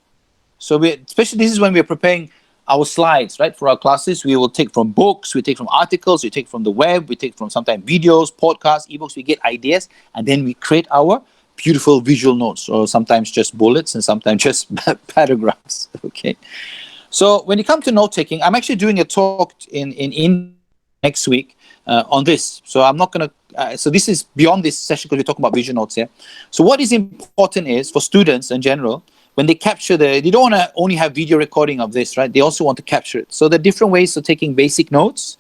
So especially this is when we're preparing our slides, right, for our classes. We will take from books, we take from articles, we take from the web, we take from sometimes videos, podcasts, ebooks. We get ideas, and then we create our beautiful visual notes, or sometimes just bullets, and sometimes just paragraphs. Okay. So when it comes to note taking, I'm actually doing a talk in next week on this. So I'm not going to. So this is beyond this session because we're talking about visual notes here. So what is important is for students in general, when they capture they don't want to only have video recording of this, right? They also want to capture it. So there are different ways of taking basic notes.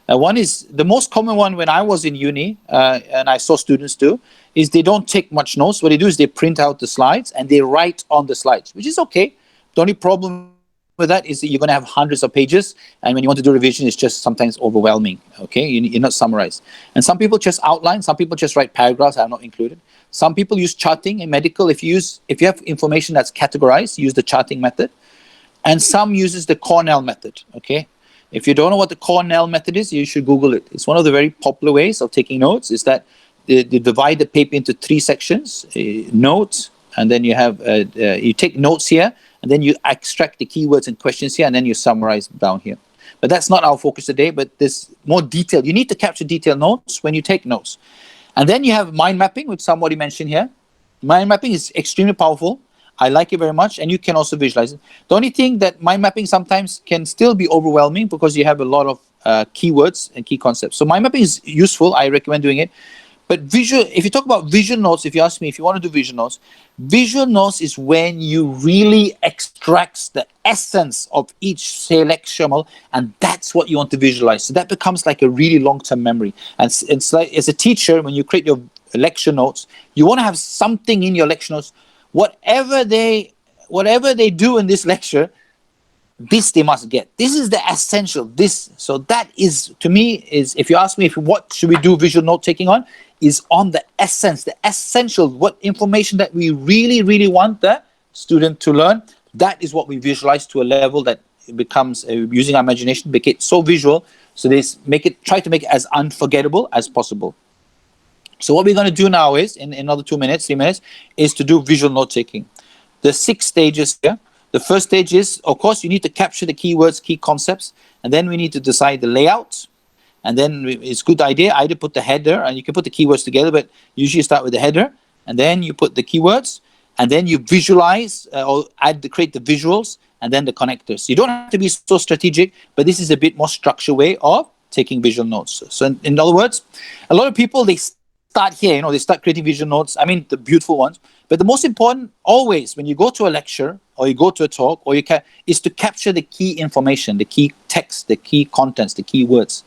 One is the most common one when I was in uni, and I saw students do, is they don't take much notes. What they do is they print out the slides and they write on the slides, which is okay. The only problem with that is that you're going to have hundreds of pages, and when you want to do revision, it's just sometimes overwhelming. Okay, you're not summarized. And some people just outline. Some people just write paragraphs. I'm not included. Some people use charting in medical. If you have information that's categorized, use the charting method. And some uses the Cornell method. Okay, if you don't know what the Cornell method is, you should Google it. It's one of the very popular ways of taking notes. Is that they divide the paper into 3 sections: notes, and then you have you take notes here, and then you extract the keywords and questions here, and then you summarize down here. But that's not our focus today. But there's more detail. You need to capture detailed notes when you take notes. And then you have mind mapping, which somebody mentioned here. Mind mapping is extremely powerful. I like it very much, and you can also visualize it. The only thing that mind mapping sometimes can still be overwhelming because you have a lot of keywords and key concepts. So mind mapping is useful. I recommend doing it. But if you talk about visual notes, if you ask me if you want to do visual notes is when you really extract the essence of each, say, lecture model, and that's what you want to visualize. So that becomes like a really long-term memory. And it's like, as a teacher, when you create your lecture notes, you want to have something in your lecture notes. Whatever they do in this lecture, this they must get. This is the essential. So that is, to me, is, if you ask me what should we do visual note taking on, is on the essence, the essential, what information that we really, really want the student to learn. That is what we visualize to a level that it becomes, using our imagination, make it so visual. So they try to make it as unforgettable as possible. So what we're going to do now is, in another 3 minutes, is to do visual note taking. The 6 stages here. The first stage is, of course, you need to capture the keywords, key concepts, and then we need to decide the layout. And then it's a good idea either put the header, and you can put the keywords together, but usually you start with the header, and then you put the keywords, and then you visualize or create the visuals, and then the connectors. You don't have to be so strategic, but this is a bit more structured way of taking visual notes. So in other words, a lot of people, they start here, they start creating visual notes. I mean, the beautiful ones. But the most important, always, when you go to a lecture or you go to a talk, is to capture the key information, the key text, the key contents, the key words,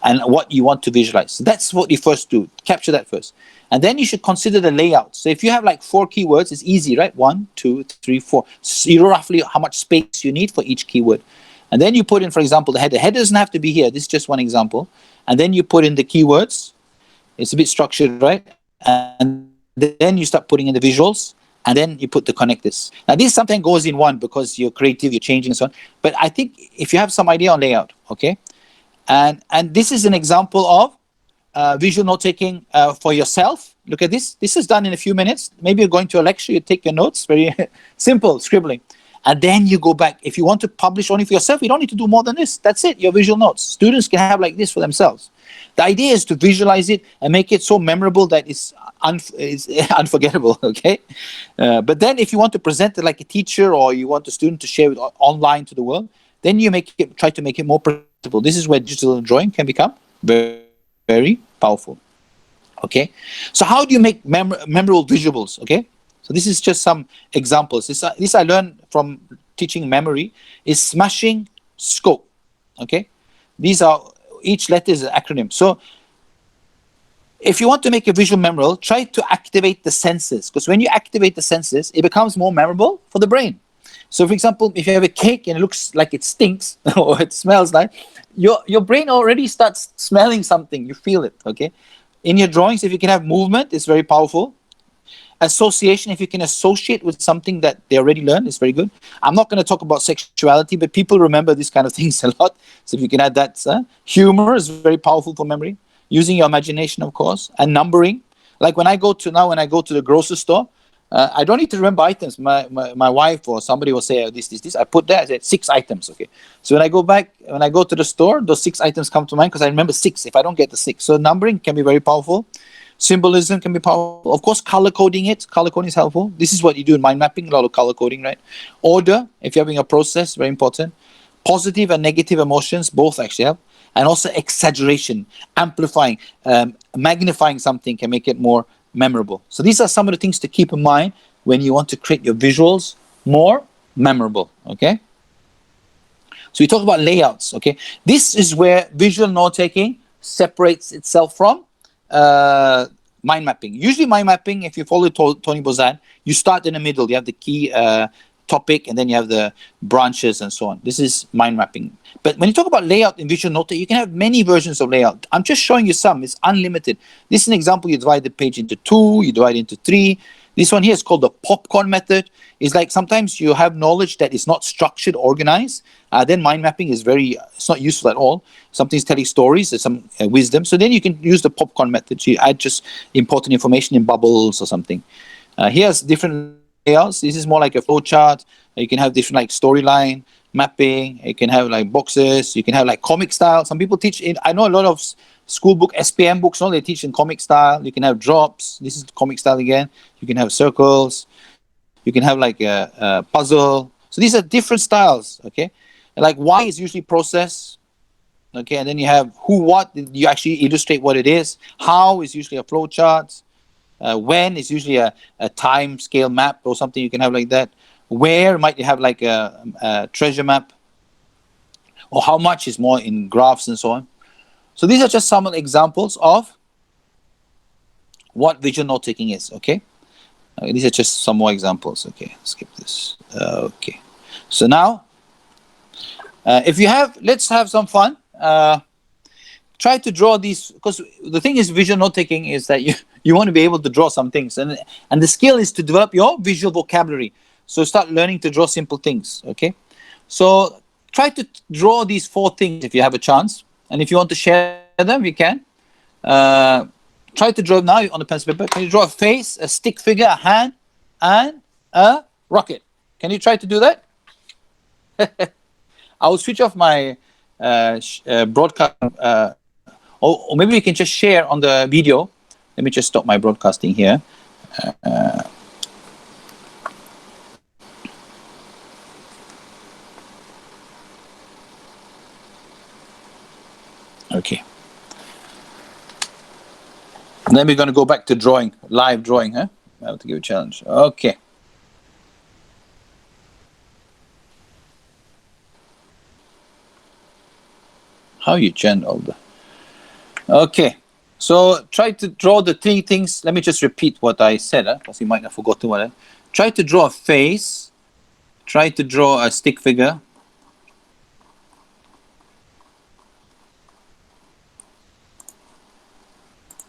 and what you want to visualize. So that's what you first do. Capture that first. And then you should consider the layout. So if you have like 4 keywords, it's easy, right? 1, 2, 3, 4. So you know roughly how much space you need for each keyword. And then you put in, for example, the header. Header doesn't have to be here. This is just one example. And then you put in the keywords. It's a bit structured, right? And then you start putting in the visuals, and then you put the connectors. Now, this sometimes goes in one because you're creative, you're changing and so on. But I think if you have some idea on layout, okay? And this is an example of visual note-taking for yourself. Look at this. This is done in a few minutes. Maybe you're going to a lecture, you take your notes, very simple, scribbling. And then you go back. If you want to publish only for yourself, you don't need to do more than this. That's it, your visual notes. Students can have like this for themselves. The idea is to visualize it and make it so memorable that it's unforgettable, okay? But then if you want to present it like a teacher, or you want the student to share it online to the world, then you try to make it more presentable. This is where digital drawing can become very, very powerful, okay? So how do you make memorable visuals, okay? So this is just some examples. This I learned from teaching memory, is smashing scope, okay? Each letter is an acronym. So if you want to make a visual memorable, try to activate the senses, because when you activate the senses, it becomes more memorable for the brain. So for example, if you have a cake and it looks like it stinks or it smells like, your brain already starts smelling something. You feel it, okay? In your drawings, if you can have movement, it's very powerful. Association, if you can associate with something that they already learned, is very good. I'm not going to talk about sexuality, but people remember these kind of things a lot. So if you can add that. Humor is very powerful for memory. Using your imagination, of course. And numbering. Like when I go to the grocery store, I don't need to remember items. My wife or somebody will say, oh, this. I put there, I said 6 items. Okay. So when I go back, when I go to the store, those 6 items come to mind because I remember 6 if I don't get the 6. So numbering can be very powerful. Symbolism can be powerful. Of course, color coding it. Color coding is helpful. This is what you do in mind mapping, a lot of color coding, right? Order, if you're having a process, very important. Positive and negative emotions, both actually help. And also exaggeration, amplifying, magnifying something can make it more memorable. So these are some of the things to keep in mind when you want to create your visuals more memorable, okay? So we talk about layouts, okay? This is where visual note-taking separates itself from mind mapping. Usually mind mapping, if you follow Tony Bozan, you start in the middle. You have the key topic, and then you have the branches and so on. This is mind mapping. But when you talk about layout in visual note, you can have many versions of layout. I'm just showing you some. It's unlimited. This is an example. You divide the page into 2, you divide it into 3. This one here is called the popcorn method. It's like sometimes you have knowledge that is not structured, organized. Then mind mapping is it's not useful at all. Something's telling stories, there's some wisdom. So then you can use the popcorn method. So you add just important information in bubbles or something. Here's different layouts. This is more like a flow chart. You can have different like storyline, mapping. You can have like boxes. You can have like comic style. Some people teach in, I know a lot of school book, SPM books, no, they teach in comic style. You can have drops. This is comic style again. You can have circles. You can have like a puzzle. So these are different styles, okay? Like why is usually process, okay? And then you have who, what, you actually illustrate what it is. How is usually a flow chart. When is usually a time scale map or something you can have like that. Where might you have like a treasure map. Or how much is more in graphs and so on. So these are just some examples of what visual note taking is, okay? These are just some more examples, okay? Skip this, okay. So now, if you have, let's have some fun. Try to draw these, because the thing is visual note taking is that you want to be able to draw some things, and the skill is to develop your visual vocabulary. So start learning to draw simple things, okay? So try to draw these 4 things if you have a chance, and if you want to share them, you can. Try to draw now on the pencil paper. Can you draw a face, a stick figure, a hand, and a rocket? Can you try to do that? I will switch off my broadcast, or maybe we can just share on the video. Let me just stop my broadcasting here. Okay. And then we're going to go back to drawing, live drawing, huh? I have to give a challenge. Okay. How you gentle. Okay. So try to draw the 3 things. Let me just repeat what I said, because you might have forgotten what I... Try to draw a face. Try to draw a stick figure.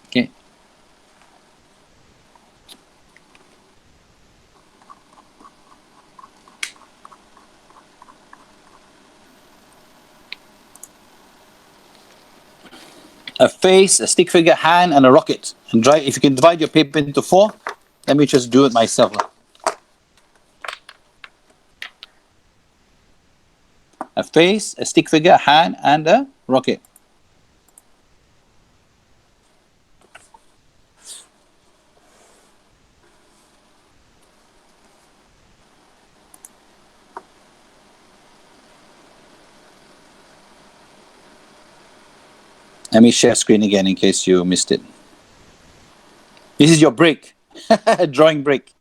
Okay. A face, a stick figure, hand, and a rocket. And try, if you can divide your paper into 4, let me just do it myself. A face, a stick figure, a hand, and a rocket. Let me share screen again in case you missed it. This is your break, drawing break.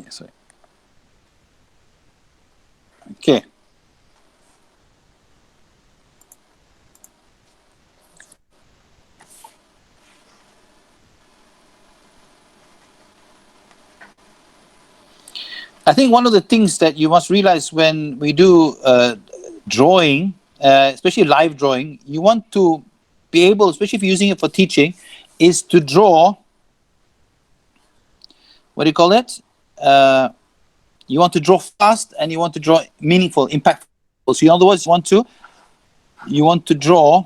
Sorry. Okay. I think one of the things that you must realize when we do drawing, especially live drawing, you want to be able, especially if you're using it for teaching, is to draw, what do you call it? You want to draw fast and you want to draw meaningful, impactful. So in other words, you want to draw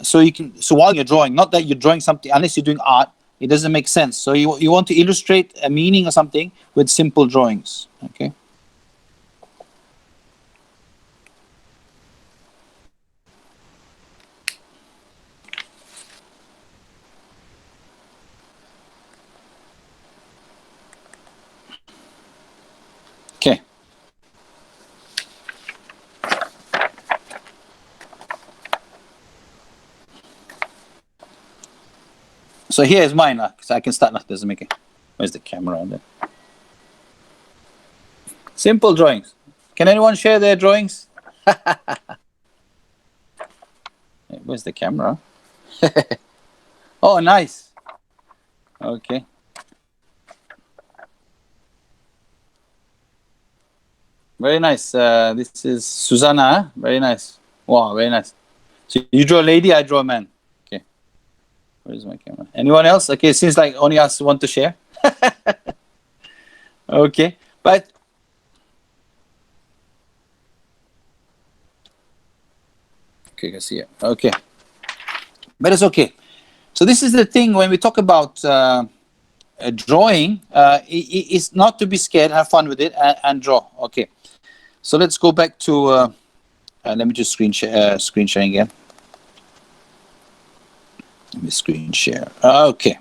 so you can, so while you're drawing, not that you're drawing something, unless you're doing art, it doesn't make sense. So you want to illustrate a meaning or something with simple drawings. Okay. Okay. So here is mine. So I can start now. Doesn't make it. Where's the camera on there? Simple drawings. Can anyone share their drawings? Where's the camera? Oh, nice. Okay. Very nice. This is Susanna. Very nice. Wow, very nice. So you draw a lady, I draw a man. Okay. Where's my camera? Anyone else? Okay, seems like only us want to share. Okay, but okay, you can see it. Okay, but it's okay. So this is the thing when we talk about drawing. It's not to be scared. Have fun with it and draw. Okay. So let's go back to. Let me just screen sharing again. Let me screen share. Okay.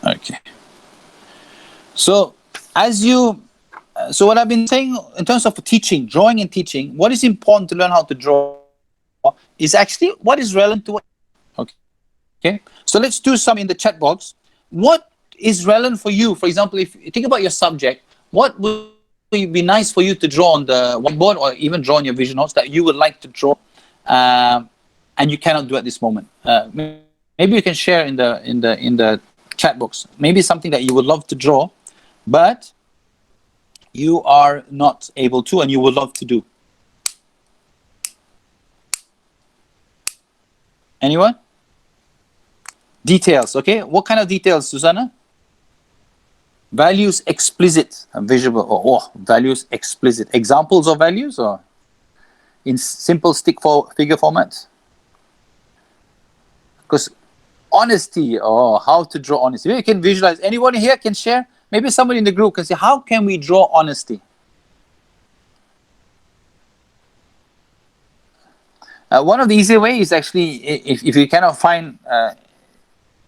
Okay. So so what I've been saying in terms of teaching, drawing and teaching, what is important to learn how to draw is actually what is relevant to what. Okay. So let's do some in the chat box. What is relevant for you? For example, if you think about your subject, what would be nice for you to draw on the whiteboard or even draw on your vision notes that you would like to draw, and you cannot do at this moment? Maybe you can share in the chat box. Maybe something that you would love to draw, but you are not able to, and you would love to do. Anyone? Details, okay? What kind of details, Susanna? Values explicit, visual, or values explicit. Examples of values, or in simple figure format? Because honesty, or how to draw honesty. You can visualize. Anyone here can share? Maybe somebody in the group can say, how can we draw honesty? One of the easy ways is actually, if you cannot find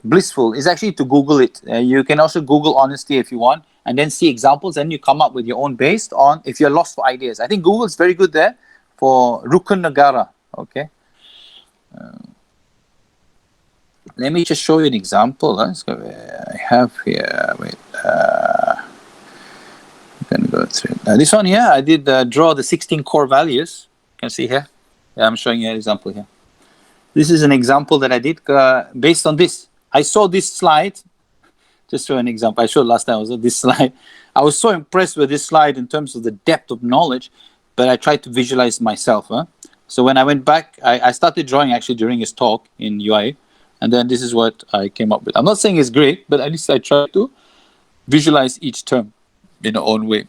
blissful, is actually to Google it. You can also Google honesty if you want, and then see examples, and you come up with your own based on if you're lost for ideas. I think Google is very good there for Rukun Negara. Okay. Let me just show you an example. Let's go. I have here. Wait. I'm gonna go through this one here. I did draw the 16 core values. You can see here. Yeah, I'm showing you an example here. This is an example that I did based on this. I saw this slide. Just show an example. I showed last time also this slide. I was so impressed with this slide in terms of the depth of knowledge, but I tried to visualize myself. So when I went back, I started drawing actually during his talk in UI, and then this is what I came up with. I'm not saying it's great, but at least I tried to visualize each term in our own way.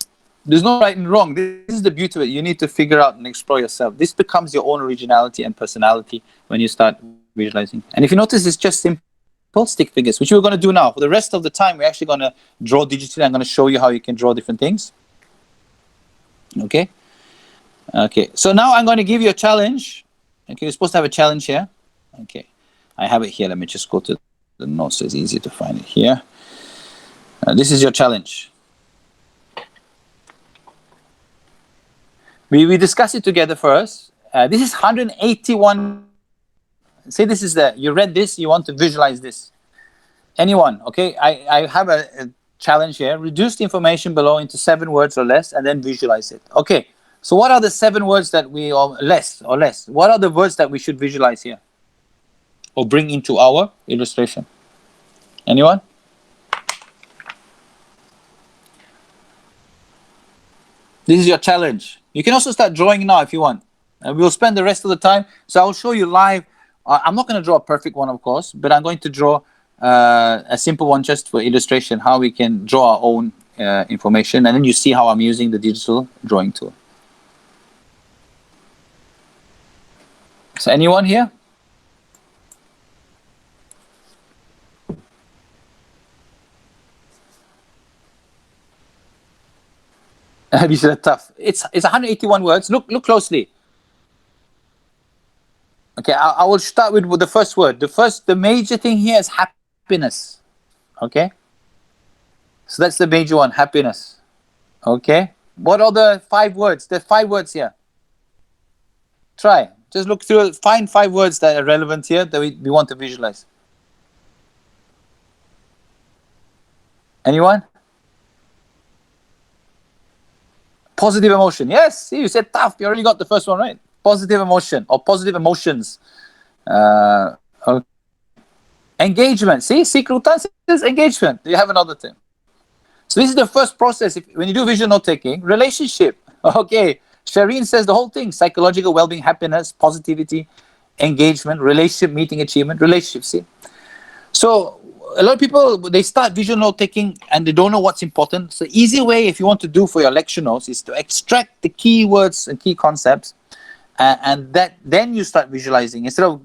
There's no right and wrong. This is the beauty of it. You need to figure out and explore yourself. This becomes your own originality and personality when you start visualizing. And if you notice, it's just simple stick figures, which we're going to do now. For the rest of the time, we're actually going to draw digitally. I'm going to show you how you can draw different things. Okay. Okay. So now I'm going to give you a challenge. Okay. You're supposed to have a challenge here. Okay. I have it here. Let me just go to the notes so it's easy to find it here. This is your challenge. We discuss it together first. This is 181. Say this is you read this, you want to visualize this. Anyone, okay? I have a challenge here. Reduce the information below into 7 words or less, and then visualize it. Okay, so what are the 7 words that or less? What are the words that we should visualize here? Or bring into our illustration? Anyone? This is your challenge. You can also start drawing now if you want. We'll spend the rest of the time. So I'll show you live. I'm not going to draw a perfect one, of course, but I'm going to draw a simple one just for illustration, how we can draw our own information, and then you see how I'm using the digital drawing tool. So anyone here? These are tough. It's 181 words. Look closely. Okay, I will start with the first word. The major thing here is happiness. Okay, so that's the major one, happiness. Okay, what are the 5 words? There's 5 words here. Try. Just look through, find 5 words that are relevant here that we want to visualize. Anyone? Positive emotion. Yes, see, you said tough. You already got the first one right. Positive emotion or positive emotions. Okay. Engagement. See, Sikrutan says engagement. You have another thing. So this is the first process. When you do visual note taking, relationship. Okay. Shireen says the whole thing: psychological well-being, happiness, positivity, engagement, relationship, meeting, achievement, relationship. See, so a lot of people, they start visual note taking and they don't know what's important. So easy way, if you want to do for your lecture notes, is to extract the key words and key concepts, and then you start visualizing instead of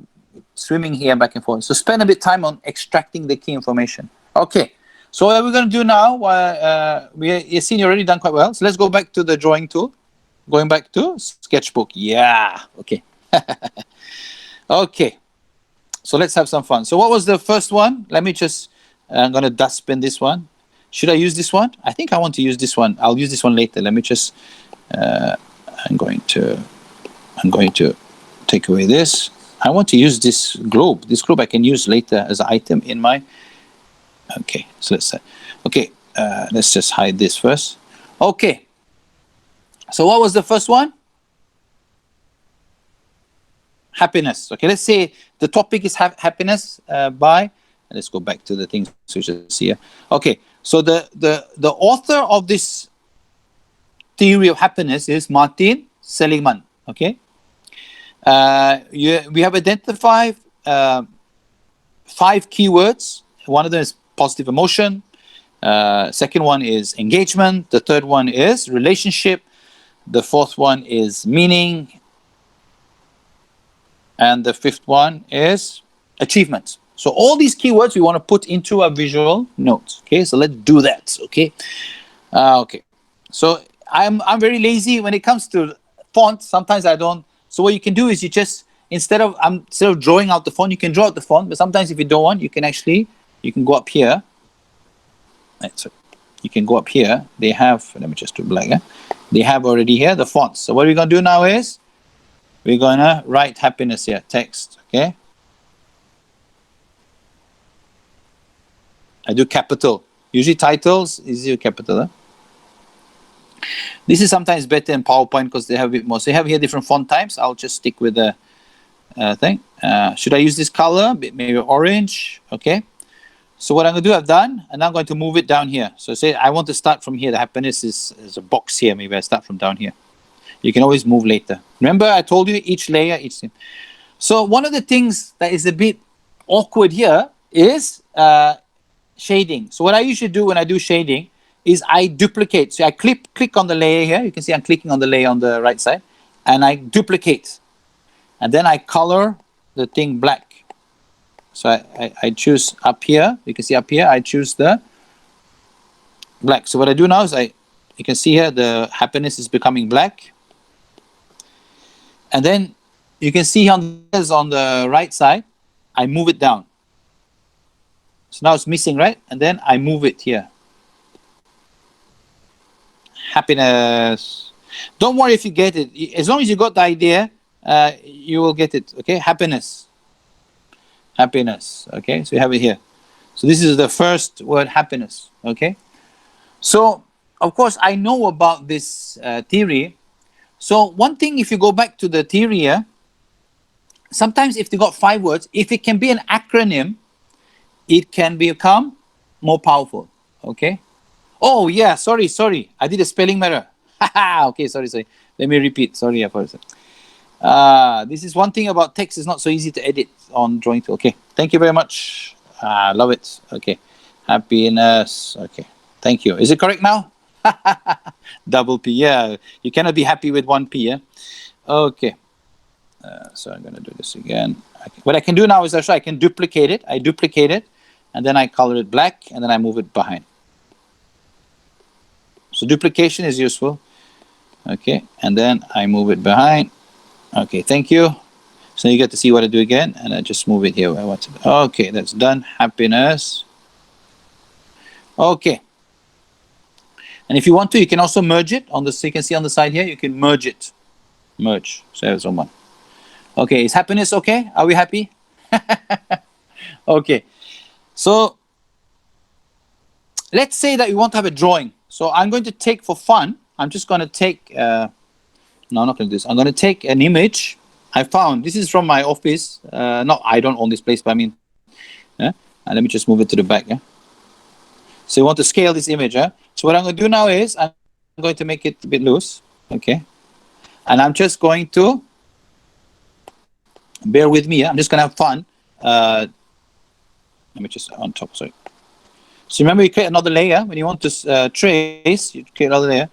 swimming here back and forth. So spend a bit of time on extracting the key information. Okay. So what we're going to do now, you've seen you've already done quite well. So let's go back to the drawing tool. Going back to sketchbook. Yeah. Okay. Okay. So let's have some fun. So what was the first one? Let me just, I'm going to dustbin this one. Should I use this one? I think I want to use this one. I'll use this one later. Let me just, I'm going to take away this. I want to use this globe. This globe I can use later as an item in my, okay. So let's just hide this first. Okay. So what was the first one? Happiness. Okay, let's say the topic is happiness let's go back to the things which is here. Okay, so the author of this theory of happiness is Martin Seligman. Okay, we have identified 5 keywords. One of them is positive emotion. Second one is engagement. The third one is relationship. The fourth one is meaning. And the fifth one is achievement. So all these keywords we want to put into a visual note. Okay, so let's do that. Okay. Okay. So I'm very lazy when it comes to font. Sometimes I don't. So what you can do is you just, instead of drawing out the font, you can draw out the font. But sometimes if you don't want, you can go up here. Right, so you can go up here. They have, let me just do black. They have already here the fonts. So what we're going to do now is we're going to write happiness here, text. Okay. I do capital. Usually titles is your capital. This is sometimes better in PowerPoint because they have a bit more. So you have here different font types. I'll just stick with the thing. Should I use this color? Maybe orange. Okay. So what I'm going to do, I've done, and I'm going to move it down here. So say I want to start from here. The happiness is a box here. Maybe I start from down here. You can always move later. Remember, I told you each layer, each thing. So one of the things that is a bit awkward here is shading. So what I usually do when I do shading is I duplicate. So I click on the layer here. You can see I'm clicking on the layer on the right side, and I duplicate. And then I color the thing black. So I choose up here. You can see up here, I choose the black. So what I do now is you can see here the happiness is becoming black. And then you can see on the right side, I move it down. So now it's missing, right? And then I move it here. Happiness. Don't worry if you get it. As long as you got the idea, you will get it. Okay, happiness. Happiness. Okay, so you have it here. So this is the first word, happiness. Okay, so of course I know about this theory. So one thing, if you go back to the theory here, sometimes if they got 5 words, if it can be an acronym, it can become more powerful. Okay. Oh yeah, sorry. I did a spelling error. Okay, sorry. Let me repeat. Sorry, I forgot. This is one thing about text. It's not so easy to edit on drawing tool. Okay, thank you very much. Love it. Okay. Happiness. Okay. Thank you. Is it correct now? Double P. Yeah. You cannot be happy with one P. Yeah. Okay. So I'm going to do this again. Okay. What I can do now is actually I can duplicate it. I duplicate it, and then I color it black, and then I move it behind. So duplication is useful. Okay. And then I move it behind. Okay. Thank you. So you get to see what I do again, and I just move it here where I want it. Okay, that's done. Happiness. Okay. And if you want to, you can also merge it on the. So you can see on the side here, you can merge it. Merge. So someone. Okay, is happiness okay? Are we happy? Okay. So let's say that we want to have a drawing. So I'm going to take for fun. I'm just going to take. No, I'm not going to do this. I'm going to take an image I found. This is from my office. No, I don't own this place, but I mean, yeah. And let me just move it to the back. Yeah. So you want to scale this image. Yeah. So what I'm going to do now is I'm going to make it a bit loose. Okay. And I'm just going to bear with me. Yeah? I'm just going to have fun. Let me just on top. Sorry. So remember, you create another layer when you want to trace. You create another layer.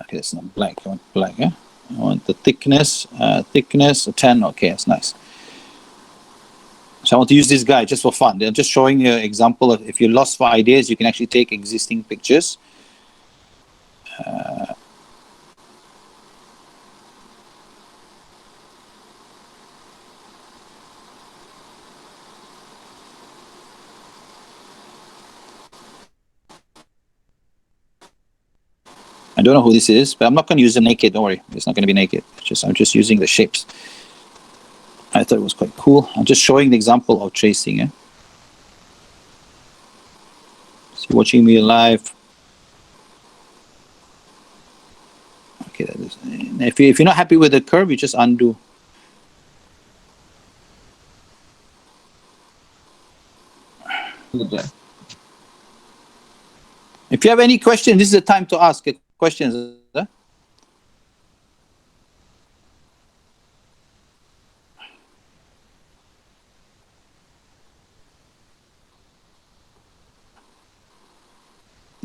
Okay, it's not black. I want black. Yeah. I want the thickness, thickness 10. Okay, that's nice. So I want to use this guy just for fun. They're just showing you an example of if you're lost for ideas, you can actually take existing pictures. I don't know who this is, but I'm not going to use them naked. Don't worry, it's not going to be naked. I'm just using the shapes. I thought it was quite cool. I'm just showing the example of tracing. So you're watching me live. Okay, that is. If you're not happy with the curve, you just undo. If you have any questions, this is the time to ask questions. Huh?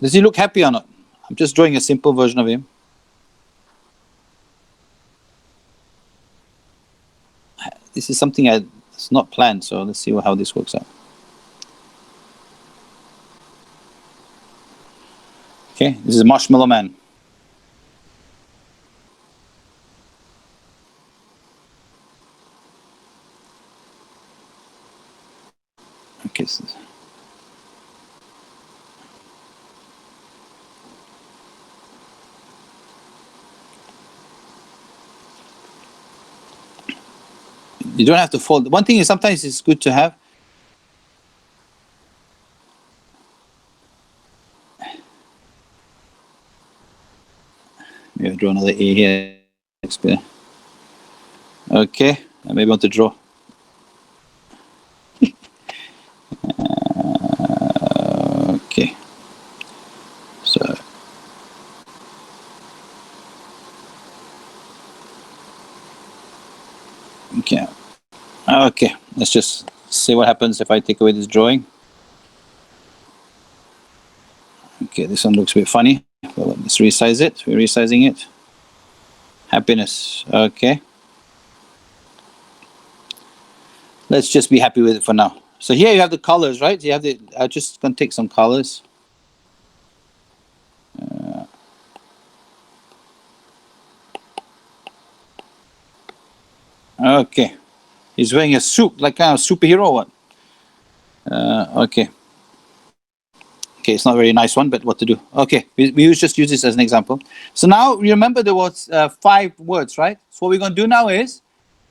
Does he look happy or not? I'm just drawing a simple version of him. This is something it's not planned, so let's see how this works out. Okay, this is Marshmallow Man. Okay. You don't have to fold. One thing is sometimes it's good to have. Maybe I'll draw another A here. Okay, maybe I want to draw. Okay. So. Okay. Okay, let's just see what happens if I take away this drawing. Okay, this one looks a bit funny. Well, let's resize it. We're resizing it. Happiness. Okay. Let's just be happy with it for now. So here you have the colors, right? You have the. I'm just gonna take some colors. Okay. He's wearing a suit, like kind of superhero. What? Okay. Okay, it's not a very nice one, but what to do? Okay, we just use this as an example. So now remember there was 5 words, right? So what we're going to do now is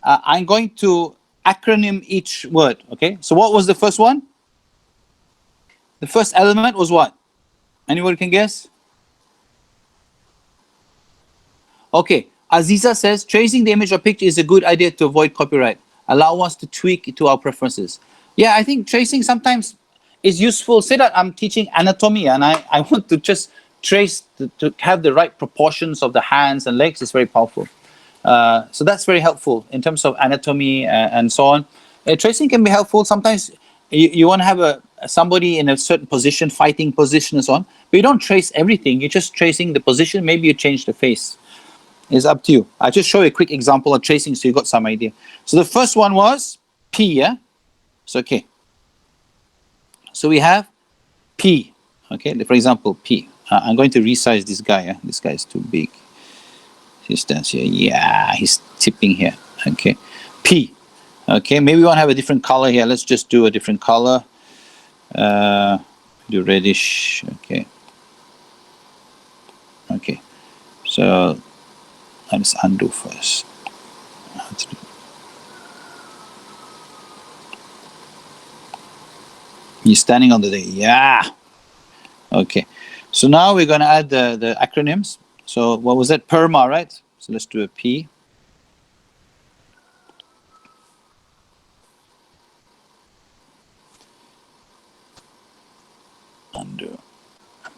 I'm going to acronym each word. Okay. So what was the first one? The first element was what? Anyone can guess? Okay. Aziza says tracing the image or picture is a good idea to avoid copyright. Allow us to tweak it to our preferences. Yeah, I think tracing sometimes is useful. Say that I'm teaching anatomy and I want to just trace to have the right proportions of the hands and legs. It's very powerful. So that's very helpful in terms of anatomy and so on. Tracing can be helpful. Sometimes you want to have somebody in a certain position, fighting position and so on, but you don't trace everything. You're just tracing the position. Maybe you change the face. It's up to you. I'll just show you a quick example of tracing so you got some idea. So the first one was P, yeah? So, okay. So we have P, okay? For example, P. I'm going to resize this guy, yeah? This guy is too big. He stands here. Yeah, he's tipping here, okay? P, okay? Maybe we want to have a different color here. Let's just do a different color. Do reddish, okay. Okay, so let's undo first. He's standing on the day. Yeah. Okay. So now we're going to add the acronyms. So what was that? PERMA, right? So let's do a P. Undo.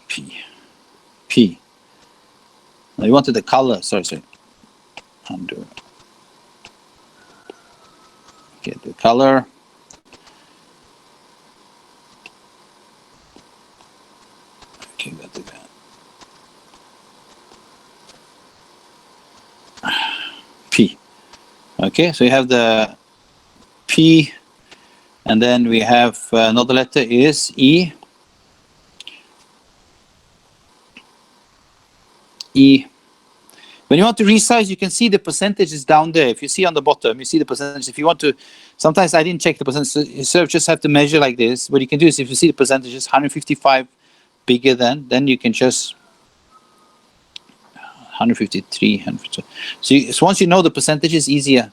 P. P. Now you wanted the color. Sorry. Undo. Get the color. Okay, got the P. Okay, so you have the P, and then we have another letter is E. E. When you want to resize, you can see the percentage is down there. If you see on the bottom, you see the percentage. If you want to, sometimes I didn't check the percentage, so you just have to measure like this. What you can do is if you see the percentage is 155 bigger than, then you can just 153, 152. So once you know the percentage, is easier.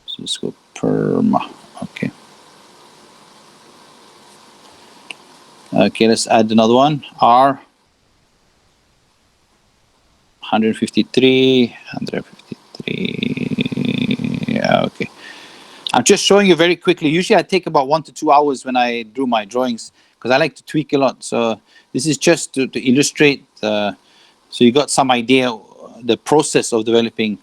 So let's go PERMA. Okay. Okay, let's add another one. R. 153. Yeah, okay. I'm just showing you very quickly. Usually I take about 1 to 2 hours when I do my drawings because I like to tweak a lot. So this is just to illustrate, so you got some idea the process of developing.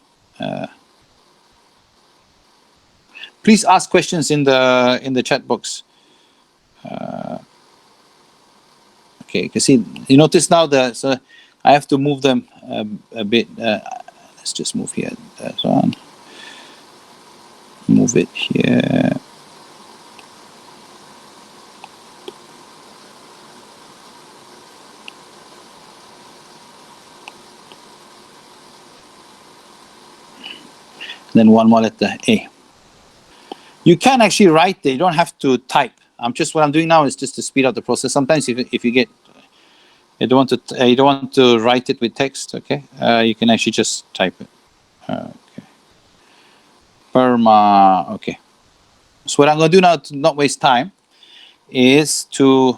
Please ask questions in the chat box. Okay, you can see, you notice now so I have to move them a bit. Let's just move here. That's on. Move it here. Then one more letter, A. You can actually write there. You don't have to type. What I'm doing now is just to speed up the process. Sometimes if you get, you don't want to write it with text. Okay, you can actually just type it. Okay. PERMA. Okay. So what I'm going to do now to not waste time is to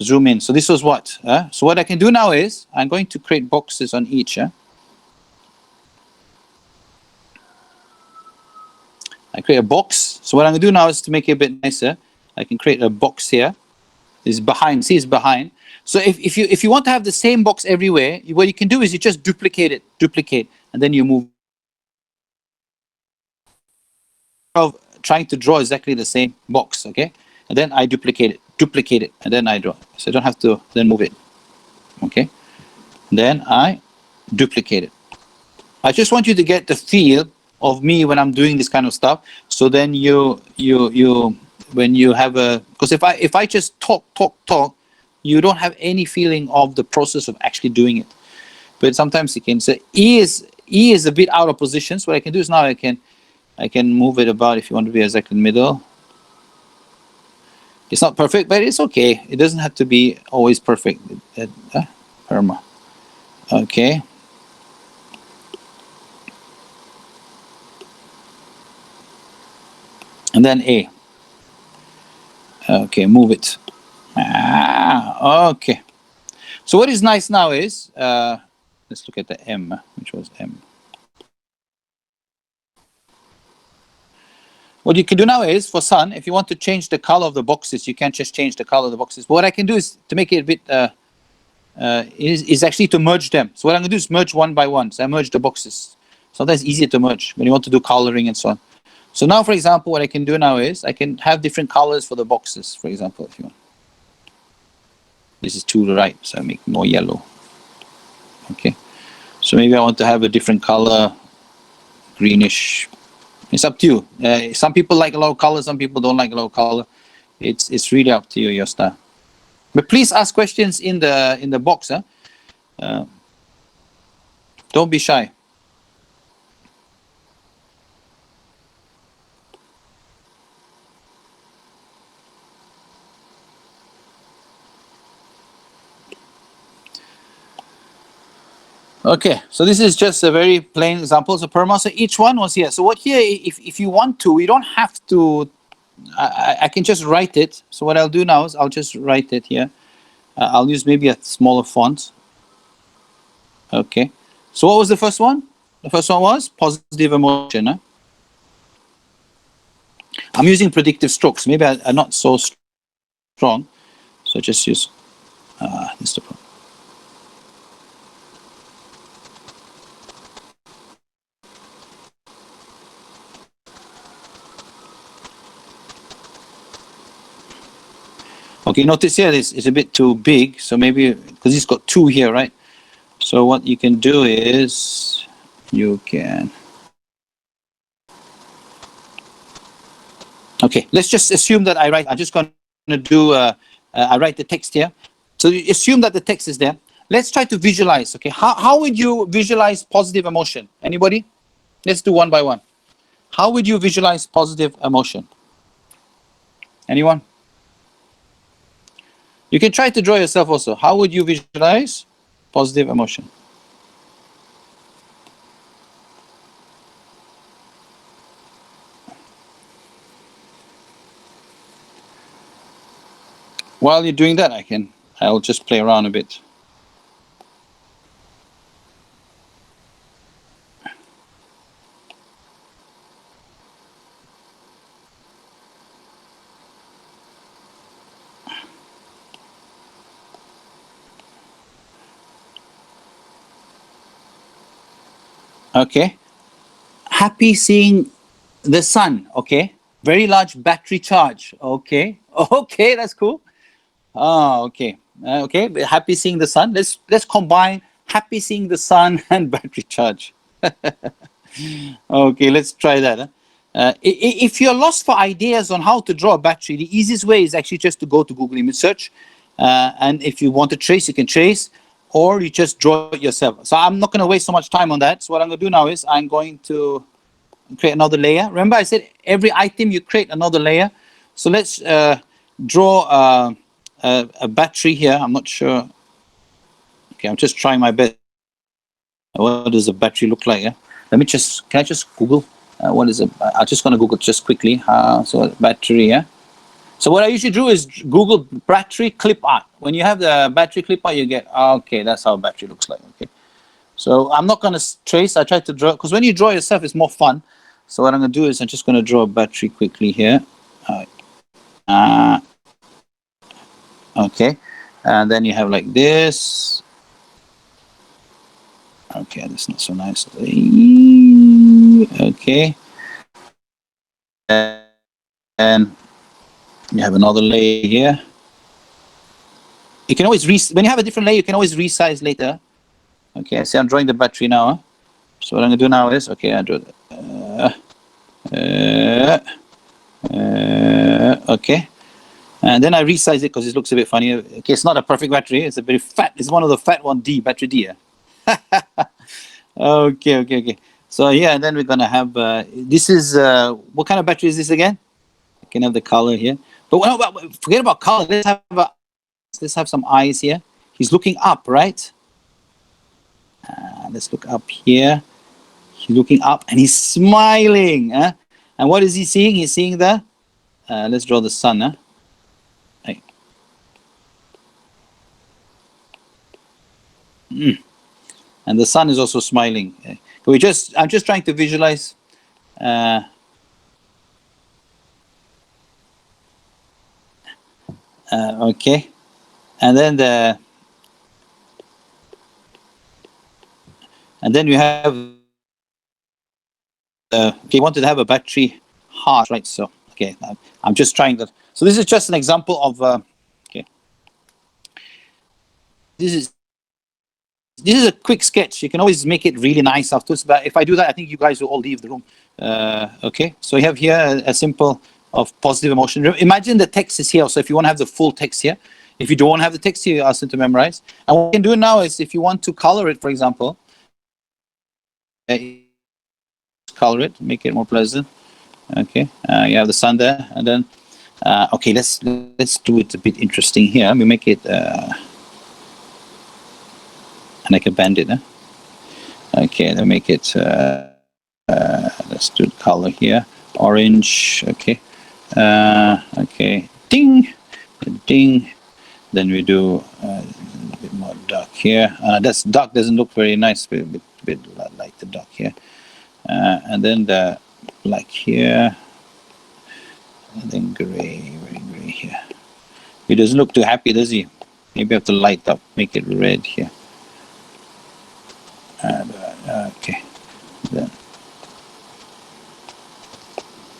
zoom in. So this was what? So what I can do now is I'm going to create boxes on each. I create a box. So what I'm going to do now is to make it a bit nicer. I can create a box here. It's behind. See, it's behind. So if you want to have the same box everywhere, what you can do is you just duplicate, and then you move. Of trying to draw exactly the same box, okay? And then I duplicate it, and then I draw. So I don't have to then move it, okay? And then I duplicate it. I just want you to get the feel of me when I'm doing this kind of stuff. So then when you have because if I just talk, you don't have any feeling of the process of actually doing it. But sometimes you can say E is a bit out of position. So what I can do is now I can move it about if you want to be exactly in the middle. It's not perfect, but it's okay. It doesn't have to be always perfect. PERMA. Okay. And then A. Okay, move it. Okay. So what is nice now is, let's look at the M, which was M. What you can do now is, for sun, if you want to change the color of the boxes, you can't just change the color of the boxes. But what I can do is, to make it a bit, is actually to merge them. So what I'm going to do is merge one by one. So I merge the boxes. Sometimes it's easier to merge when you want to do coloring and so on. So now, for example, what I can do now is I can have different colors for the boxes, for example, if you want. This is too right, so I make more yellow. Okay. So maybe I want to have a different color, greenish. It's up to you. Some people like a lot of color, some people don't like a lot of color. It's really up to you, your style. But please ask questions in the box. Huh? Don't be shy. Okay, so this is just a very plain example. So Perma, so each one was here. So what here, if you want to, we don't have to, I can just write it. So what I'll do now is I'll just write it here. I'll use maybe a smaller font. Okay. So what was the first one? The first one was positive emotion. Huh? I'm using predictive strokes. Maybe I'm not so strong. So just use this is the problem. Okay, notice here this is a bit too big. So maybe because it's got two here, right? So what you can do is you can. Okay, let's just assume that I'm just going to do, I write the text here. So you assume that the text is there. Let's try to visualize, okay? How would you visualize positive emotion? Anybody? Let's do one by one. How would you visualize positive emotion? Anyone? You can try to draw yourself also. How would you visualize positive emotion? While you're doing that, I'll just play around a bit. Okay. Happy seeing the sun, okay? Very large battery charge, okay? Okay, that's cool. Oh, okay. Okay, happy seeing the sun. Let's combine happy seeing the sun and battery charge. Okay, let's try that. Huh? If you're lost for ideas on how to draw a battery, the easiest way is actually just to go to Google Image Search. And if you want to trace, you can trace, or you just draw it yourself. So I'm not going to waste so much time on that. So what I'm going to do now is I'm going to create another layer. Remember I said every item you create another layer. So let's draw a battery here. I'm not sure. Okay, I'm just trying my best. What does a battery look like? Yeah? Let me just, can I just Google? What is it? I'm just going to Google just quickly. So battery, yeah. So what I usually do is Google battery clip art. When you have the battery clip art, you get, okay, that's how a battery looks like. Okay. So I'm not going to trace. I try to draw, because when you draw yourself, it's more fun. So what I'm going to do is I'm just going to draw a battery quickly here. Okay. And then you have like this. Okay, that's not so nice. Okay. And you have another layer here. You can always, when you have a different layer, you can always resize later. Okay, see, I'm drawing the battery now. Huh? So what I'm going to do now is, okay, I draw okay. And then I resize it because it looks a bit funny. Okay, it's not a perfect battery. It's a very fat. It's one of the fat one, battery D. Okay. So yeah, and then we're gonna have this is what kind of battery is this again? I can have the color here, but forget about color. Let's have some eyes here. He's looking up, right? Let's look up here. He's looking up and he's smiling. And what is he seeing? He's seeing the. Let's draw the sun. Right. And the sun is also smiling. I'm just trying to visualize. Okay, and then you have. Okay, you wanted to have a battery harsh, right? So, okay, I'm just trying that. So this is just an example of, okay, this is this is a quick sketch. You can always make it really nice afterwards. But if I do that, I think you guys will all leave the room. Okay, so you have here a simple of positive emotion. Imagine the text is here. So if you want to have the full text here, if you don't want to have the text here, you ask them to memorize. And what you can do now is if you want to color it, for example, color it, make it more pleasant. Okay, you have the sun there, and then okay, let's do it a bit interesting here. We make it and I can bend it. Okay, then make it. Let's do the color here, orange. Okay, okay, ding, ding. Then we do a bit more dark here. That's dark doesn't look very nice. Bit like the dark here, and then the black here, and then gray, very gray here. He doesn't look too happy, does he? Maybe I have to light up, make it red here. Okay, then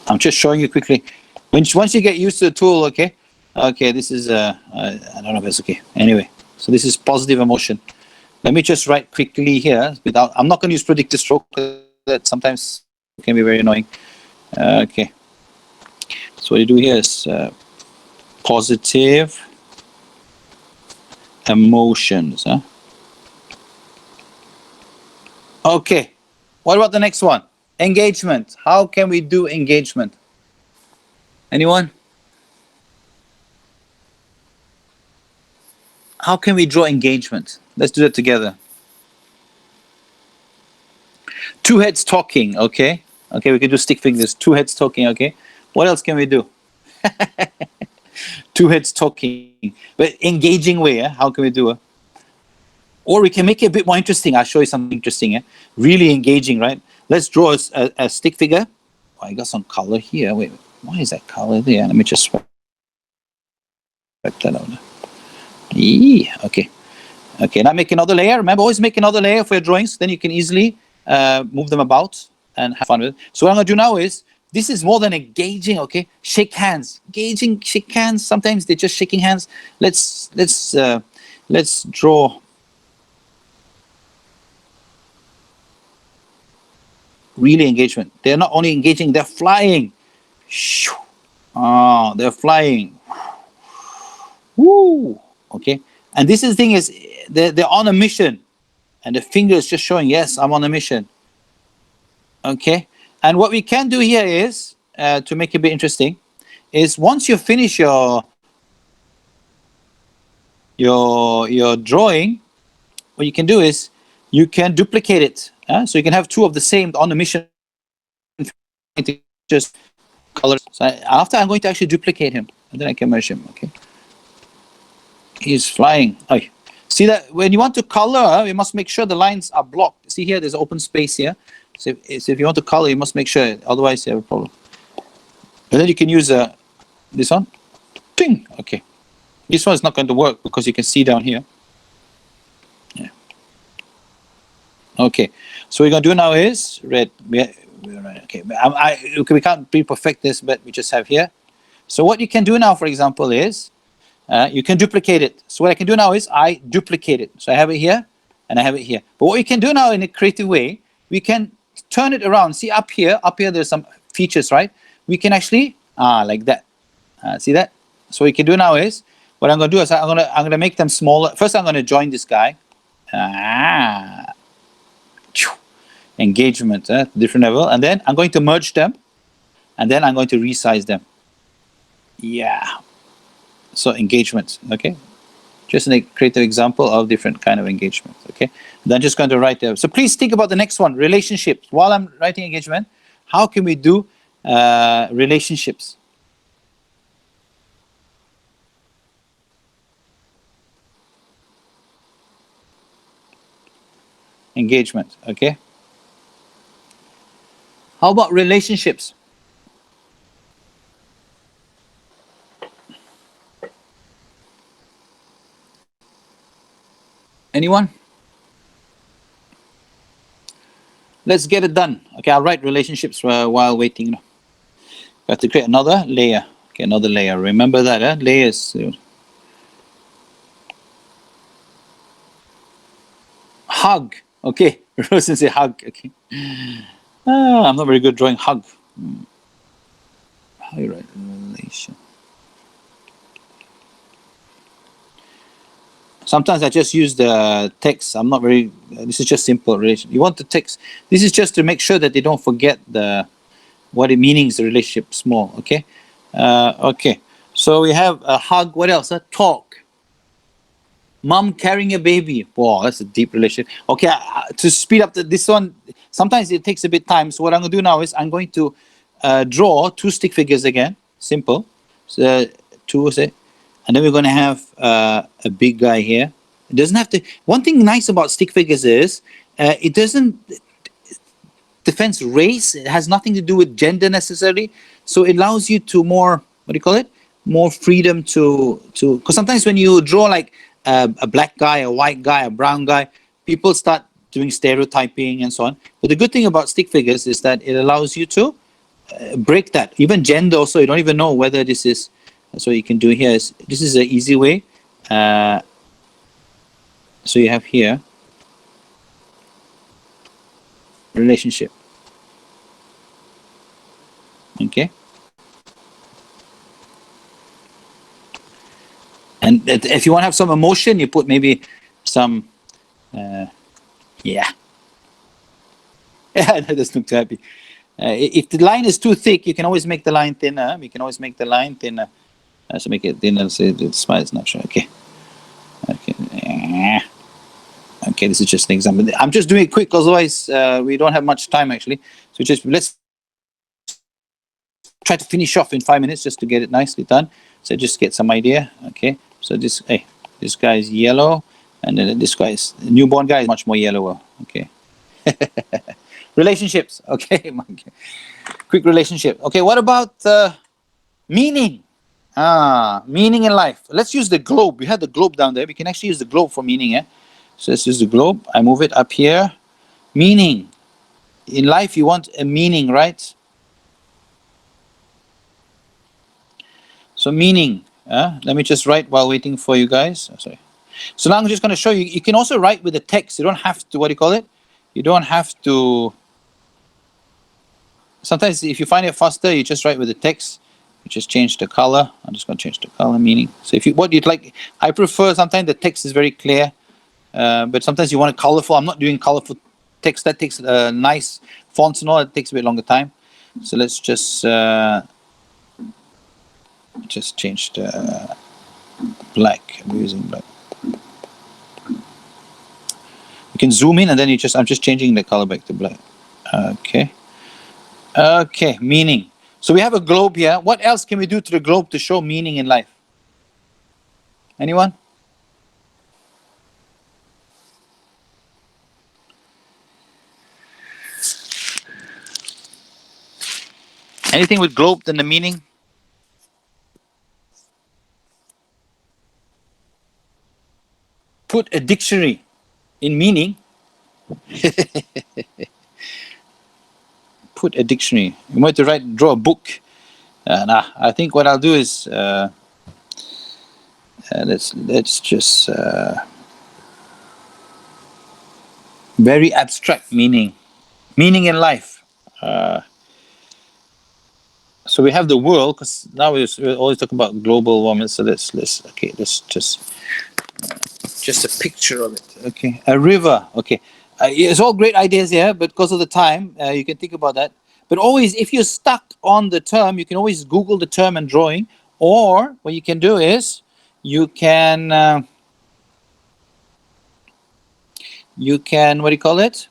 I'm just showing you quickly. Once you get used to the tool, okay. Okay, this is I don't know if it's okay. Anyway, so this is positive emotion. Let me just write quickly here without. I'm not going to use predicted stroke. That sometimes can be very annoying. Okay. So what you do here is positive emotions. Huh? Okay. What about the next one? Engagement. How can we do engagement? Anyone? How can we draw engagement? Let's do that together. Two heads talking, okay? Okay, we can do stick figures. Two heads talking, okay? What else can we do? Two heads talking, but engaging way, eh? How can we do it? Or we can make it a bit more interesting. I'll show you something interesting, eh? Really engaging, right? Let's draw a stick figure. Oh, I got some color here. Wait, why is that color there? Let me just swipe that out. Okay. Okay, now make another layer. Remember, always make another layer for your drawings. Then you can easily move them about and have fun with it. So what I'm going to do now is, this is more than engaging, okay? Shake hands. Engaging, shake hands. Sometimes they're just shaking hands. Let's draw really engagement. They're not only engaging, they're flying. Oh, they're flying. Woo! Okay. And this is the thing is, they're on a mission. And the finger is just showing, yes, I'm on a mission. Okay. And what we can do here is, to make it a bit interesting, is once you finish your drawing, what you can do is you can duplicate it. So you can have two of the same on the mission. Just colors. So after I'm going to actually duplicate him, and then I can merge him. Okay. He's flying. Oh, see that when you want to color, you must make sure the lines are blocked. See here, there's open space here. So if you want to color, you must make sure. Otherwise, you have a problem. And then you can use this one. Ting. Okay. This one is not going to work because you can see down here. Yeah. Okay. So what we're going to do now is red. Okay. We can't pre-perfect this, but we just have here. So what you can do now, for example, is you can duplicate it. So what I can do now is I duplicate it. So I have it here and I have it here. But what we can do now in a creative way, we can turn it around. See up here there's some features, right? We can actually, like that. See that? So what we can do now is, what I'm going to do is I'm going to make them smaller. First, I'm going to join this guy. Engagement, different level. And then I'm going to merge them. And then I'm going to resize them. Yeah. So engagement, okay? Just a creative example of different kind of engagement, okay? Then just going to write there. So please think about the next one, relationships. While I'm writing engagement, how can we do relationships? Engagement, okay? How about relationships? Anyone? Let's get it done. Okay, I'll write relationships while waiting. We have to create another layer. Okay, another layer. Remember that, layers. Hug. Okay, Rosen say hug. Okay. I'm not very good drawing hug. How you write relation? Sometimes I just use the text. I'm not very. This is just simple relation. You want the text. This is just to make sure that they don't forget what it means. The relationship small. Okay. Okay. So we have a hug. What else? A talk. Mom carrying a baby. Wow, that's a deep relationship. Okay, to speed up this one, sometimes it takes a bit time. So what I'm going to do now is I'm going to draw two stick figures again. Simple. So two, say, and then we're going to have a big guy here. It doesn't have to. One thing nice about stick figures is it doesn't defense race. It has nothing to do with gender necessarily. So it allows you to more, what do you call it? More freedom to, because sometimes when you draw like a black guy, a white guy, a brown guy, people start doing stereotyping and so on. But the good thing about stick figures is that it allows you to break that. Even gender also, you don't even know whether this is, so you can do here is, this is an easy way. So you have here, relationship. Okay. And if you want to have some emotion, you put maybe some, yeah. Yeah, that doesn't look too happy. If the line is too thick, you can always make the line thinner. You can always make the line thinner. So make it thinner, so the smile is not sure. Okay. Okay. Okay, this is just an example. I'm just doing it quick, because otherwise we don't have much time actually. So just let's try to finish off in 5 minutes just to get it nicely done. So just get some idea. Okay. So this guy is yellow, and then this guy is the newborn guy is much more yellower. Okay. Relationships. Okay. Quick relationship. Okay. What about meaning? Meaning in life. Let's use the globe. We had the globe down there. We can actually use the globe for meaning. So let's use the globe. I move it up here. Meaning. In life, you want a meaning, right? So meaning. Let me just write while waiting for you guys. Sorry. So now I'm just going to show you. You can also write with the text. You don't have to, what do you call it? You don't have to. Sometimes if you find it faster, you just write with the text. You just change the color. I'm just going to change the color meaning. So if you, what you'd like, I prefer sometimes the text is very clear, but sometimes you want it colorful. I'm not doing colorful text. That takes nice fonts and all. It takes a bit longer time. So let's just change the black. I'm using black. You can zoom in and then I'm just changing the color back to black. Okay. Okay, meaning. So we have a globe here. What else can we do to the globe to show meaning in life? Anyone? Anything with globe and the meaning? Put a dictionary in meaning. Put a dictionary. You want to draw a book. I think what I'll do is let's just very abstract meaning in life. So we have the world, because now we're always talking about global warming. So let's just a picture of it. Okay, a river. Okay, it's all great ideas here, but because of the time, you can think about that. But always, if you're stuck on the term, you can always Google the term and drawing, or what you can do is you can what do you call it?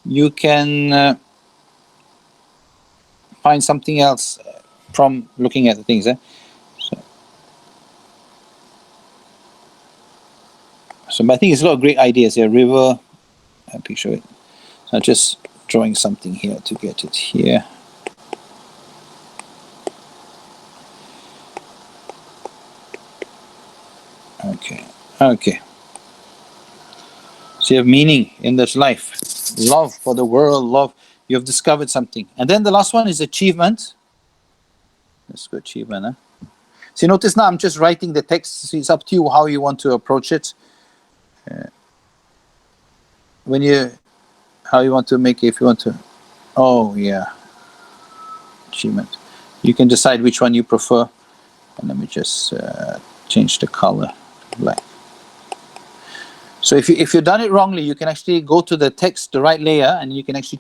You can find something else from looking at the things. So I think it's a lot of great ideas here. River, a picture of it. So I'm just drawing something here to get it here. Okay. Okay. So you have meaning in this life. Love for the world, love. You have discovered something. And then the last one is achievement. Let's go achievement. Huh? See, notice now I'm just writing the text. See, it's up to you how you want to approach it. How you want to make it, if you want to. Oh, yeah. Achievement. You can decide which one you prefer. And let me just change the color to black. So if you've done it wrongly, you can actually go to the text, the right layer, and you can actually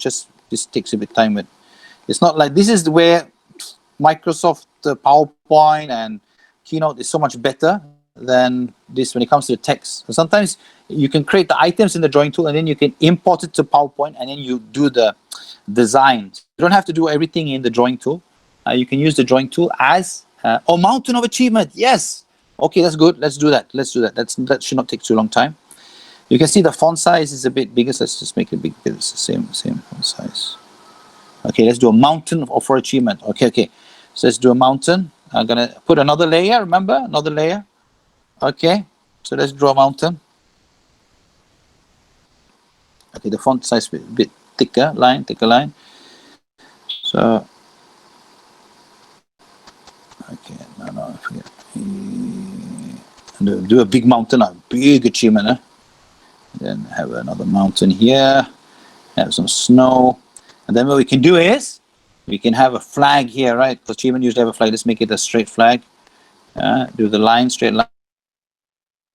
this takes a bit of time. But it's not like, this is where Microsoft PowerPoint and Keynote is so much better than this when it comes to the text. So sometimes you can create the items in the drawing tool and then you can import it to PowerPoint and then you do the designs. You don't have to do everything in the drawing tool. You can use the drawing tool as mountain of achievement. Yes. Okay, that's good. Let's do that. That should not take too long time. You can see the font size is a bit bigger, so let's just make it big. It's the same font size. Okay, let's do a mountain for achievement. Okay. So let's do a mountain. I'm gonna put another layer, remember? Another layer. Okay, so let's draw a mountain. Okay, the font size a bit thicker line. So, okay, no, I forget. And do a big mountain, a big achievement. Huh? Then have another mountain here. Have some snow. And then what we can do is, we can have a flag here, right? Because achievement usually have a flag. Let's make it a straight flag. Do the line, straight line.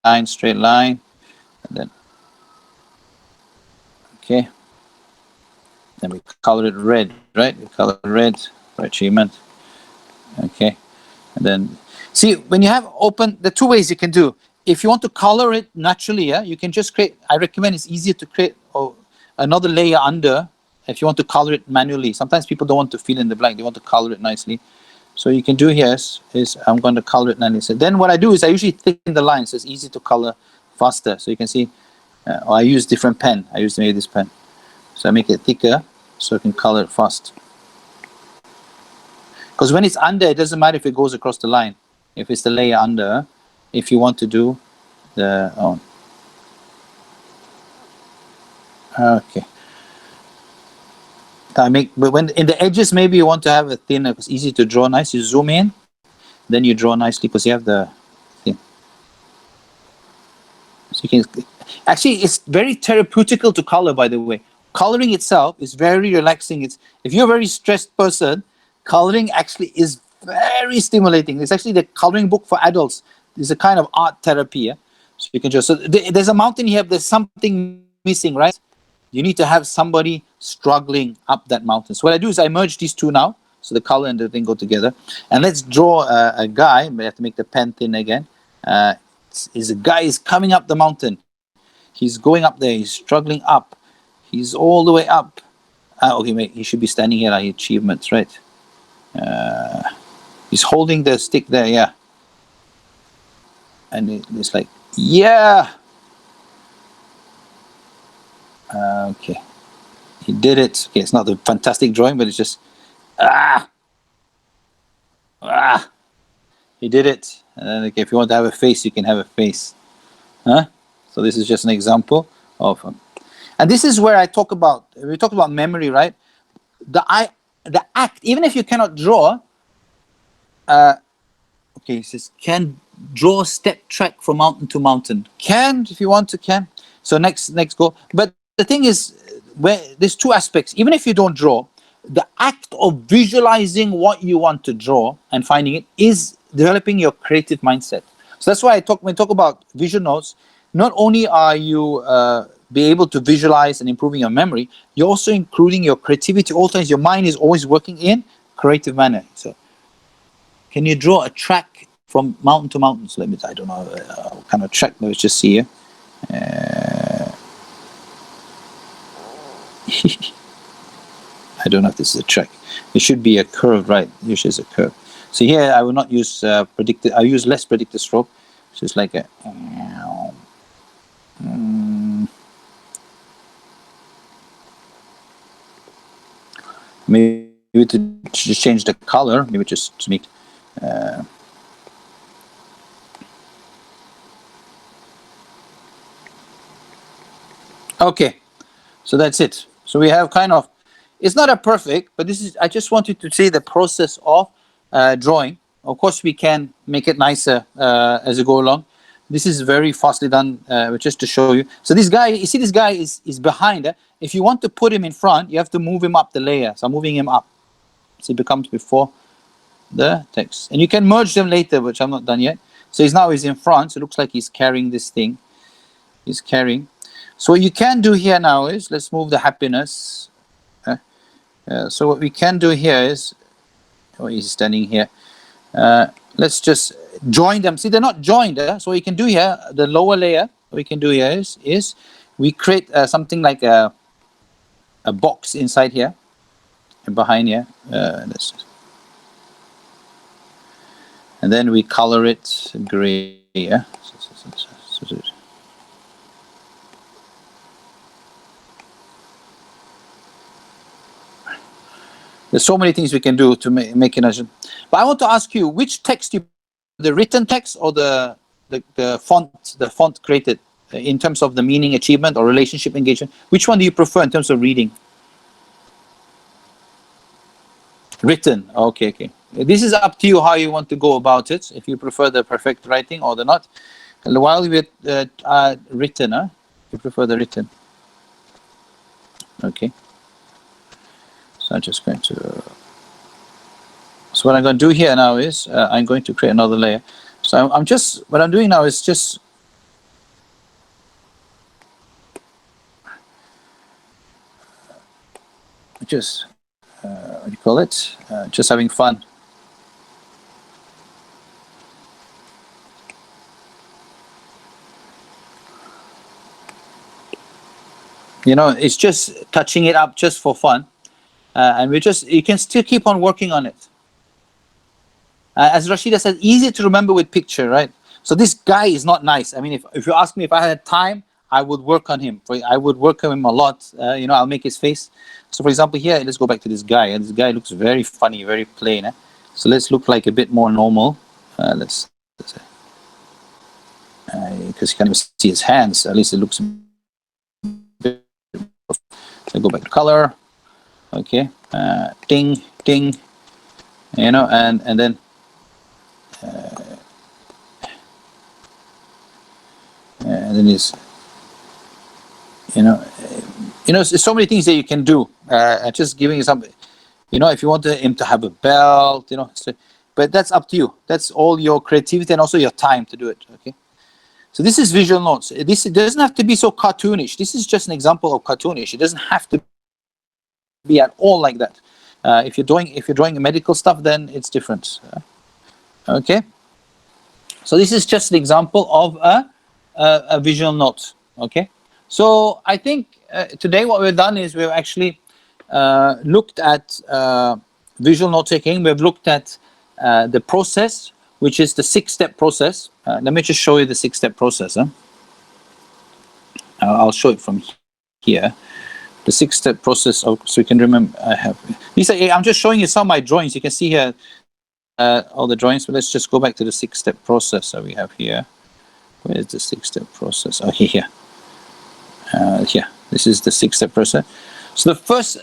And then, okay. Then we color it red, right? We color it red for achievement. Okay. And then, see, when you have open, the two ways you can do. If you want to color it naturally, you can just create, I recommend it's easier to create another layer under if you want to color it manually. Sometimes people don't want to fill in the blank. They want to color it nicely. So you can do here is I'm going to color it manually. So then what I do is I usually thicken the lines so it's easy to color faster. So you can see, I use different pen. I use maybe this pen. So I make it thicker so I can color it fast. Because when it's under, it doesn't matter if it goes across the line. If it's the layer under, if you want to do the... Oh. Okay. But when in the edges, maybe you want to have a thinner, it's easy to draw nice. You zoom in, then you draw nicely because you have the thing. So you can... Actually, it's very therapeutical to color, by the way. Coloring itself is very relaxing. If you're a very stressed person, coloring actually is very stimulating. It's actually the coloring book for adults. It's a kind of art therapy. Yeah? So you can just... So there's a mountain here, there's something missing, right? You need to have somebody struggling up that mountain. So what I do is I merge these two now. So the color and the thing go together. And let's draw a guy. We have to make the pen thin again. Is a guy is coming up the mountain. He's going up there. He's struggling up. He's all the way up. Okay, mate, he should be standing here like achievements, right? He's holding the stick there, yeah. And it's like, yeah. Okay. He did it. Okay, it's not a fantastic drawing, but it's just, he did it. And then, okay, if you want to have a face, you can have a face. Huh? So this is just an example of... and this is where we talk about memory, right? The act, even if you cannot draw, okay, it says, can draw step track from mountain to mountain. Can, if you want to, can. So next go. But the thing is, where there's two aspects. Even if you don't draw, the act of visualizing what you want to draw and finding it is developing your creative mindset. So that's why when I talk about vision notes, not only are you be able to visualize and improving your memory, you're also including your creativity. All times your mind is always working in creative manner. So can you draw a track from mountain to mountain? So I don't know what kind of track. Let's just see here. I don't know if this is a track. It should be a curve, right? Usually it's a curve. So here I will not use predicted. I use less predicted stroke. So it's like a... maybe to just change the color. Maybe just to make... okay. So that's it. So we have kind of... It's not a perfect, but this is, I just wanted to see the process of drawing. Of course, we can make it nicer as we go along. This is very fastly done, just to show you. So this guy, you see this guy is behind. If you want to put him in front, you have to move him up the layer. So I'm moving him up. So he becomes before the text. And you can merge them later, which I'm not done yet. So he's in front, so it looks like he's carrying this thing. He's carrying. So what you can do here now is, let's move the happiness. So what we can do here is, he's standing here. Let's just join them. See, they're not joined. So what you can do here, the lower layer, what we can do here is we create something like a box inside here and behind here. And then we color it gray. Yeah. There's so many things we can do to make it. But I want to ask you, which text the written text or the font created in terms of the meaning, achievement, or relationship engagement? Which one do you prefer in terms of reading? Written. Okay. This is up to you how you want to go about it. If you prefer the perfect writing or the not. While we're written, you prefer the written. Okay. So I'm just going to. So what I'm going to do here now is I'm going to create another layer. So I'm just, what I'm doing now is just what do you call it? Just having fun. You know, it's just touching it up just for fun. And you can still keep on working on it. As Rashida said, easy to remember with picture, right? So this guy is not nice. I mean, if you ask me if I had time, I would work on him. I would work on him a lot. I'll make his face. So for example, here, let's go back to this guy. And this guy looks very funny, very plain. So let's look like a bit more normal. Because you can't even see his hands. At least it looks a bit. So go back to color. Okay. Ding. And then there's, there's so many things that you can do. Just giving you something, if you want him to have a belt, but that's up to you. That's all your creativity and also your time to do it. Okay. So this is visual notes. It doesn't have to be so cartoonish. This is just an example of cartoonish. It doesn't have to be at all like that. If you're drawing medical stuff, then it's different. Okay. So this is just an example of a visual note. Okay. So I think today what we've done is we've actually looked at visual note taking. We've looked at the process, which is the 6-step process. Let me just show you the 6-step process. I'll show it from here. The 6-step process, so you can remember. I'm just showing you some of my drawings. You can see here all the drawings, but let's just go back to the 6-step process that we have here. Where is the 6-step process? Oh, here. Here. This is the 6-step process. So the first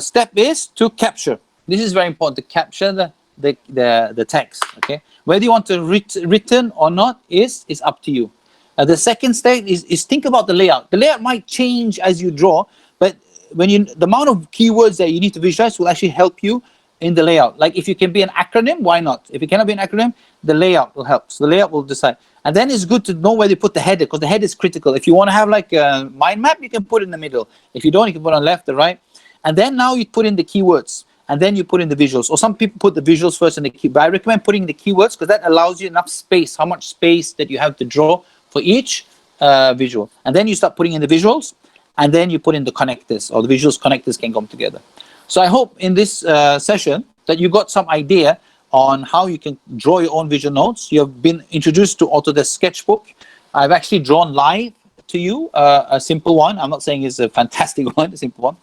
step is to capture. This is very important, to capture the text. Okay, whether you want to written or not is up to you. The second step is think about the layout. The layout might change as you draw, but the amount of keywords that you need to visualize will actually help you in the layout. Like if you can be an acronym, why not? If it cannot be an acronym, the layout will help. So the layout will decide. And then it's good to know where to put the header, because the header is critical. If you want to have like a mind map, you can put it in the middle. If you don't, you can put it on left or right. And then now you put in the keywords, and then you put in the visuals. Or some people put the visuals first and the key. But I recommend putting the keywords because that allows you enough space, how much space that you have to draw for each visual. And then you start putting in the visuals, and then you put in the connectors, or the visuals connectors can come together. So I hope in this session that you got some idea on how you can draw your own visual notes. You have been introduced to Autodesk Sketchbook. I've actually drawn live to you a simple one. I'm not saying it's a fantastic one, a simple one.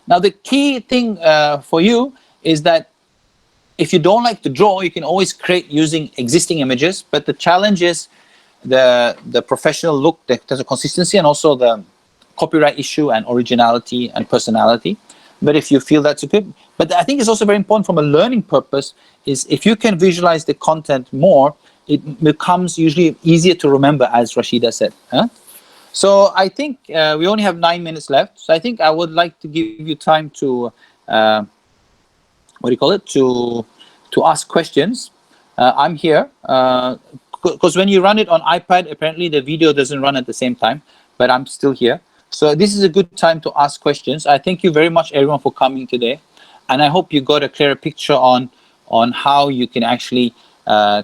Now the key thing for you is that if you don't like to draw, you can always create using existing images, but the challenge is the professional look, there's a consistency, and also the copyright issue and originality and personality. But if you feel that's okay, but I think it's also very important from a learning purpose is if you can visualize the content more, it becomes usually easier to remember, as Rashida said. Huh? So I think we only have 9 minutes left. So I think I would like to give you time to, what do you call it, to ask questions. I'm here because when you run it on iPad, apparently the video doesn't run at the same time, but I'm still here. So this is a good time to ask questions. I thank you very much, everyone, for coming today, and I hope you got a clearer picture on how you can actually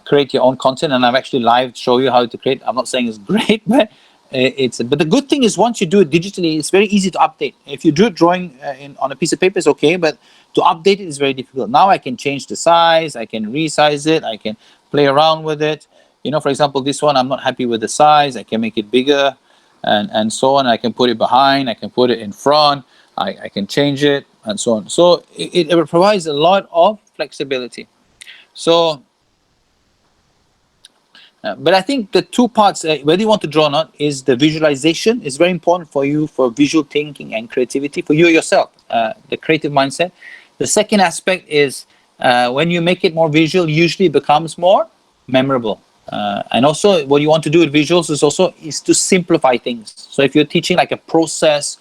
create your own content. And I've actually live show you how to create. I'm not saying it's great, but but the good thing is once you do it digitally, it's very easy to update. If you do it drawing on a piece of paper, it's okay, but to update it is very difficult. Now I can change the size, I can resize it, I can play around with it. You know, for example, this one, I'm not happy with the size. I can make it bigger and so on. I can put it behind, I can put it in front, I can change it and so on. So it provides a lot of flexibility. So, but I think the two parts, whether you want to draw or not, is the visualization is very important for you for visual thinking and creativity, for you yourself, the creative mindset. The second aspect is when you make it more visual, usually it becomes more memorable. And also what you want to do with visuals is to simplify things. So if you're teaching like a process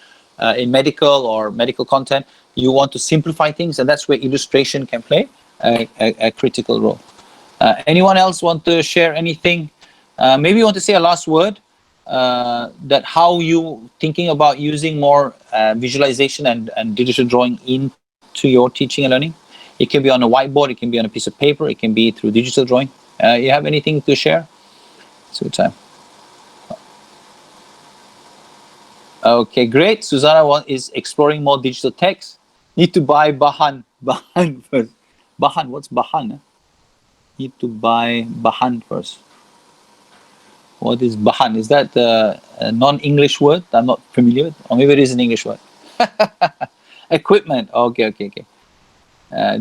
in medical or medical content, you want to simplify things, and that's where illustration can play a critical role. Anyone else want to share anything? Maybe you want to say a last word that how you thinking about using more visualization and digital drawing into your teaching and learning. It can be on a whiteboard, it can be on a piece of paper, it can be through digital drawing. You have anything to share? It's a good time. Okay, great. Susanna is exploring more digital text. Need to buy Bahan. Bahan first. Bahan, what's Bahan? Need to buy Bahan first. What is Bahan? Is that a non-English word I'm not familiar with? Or maybe it is an English word. Equipment. Okay.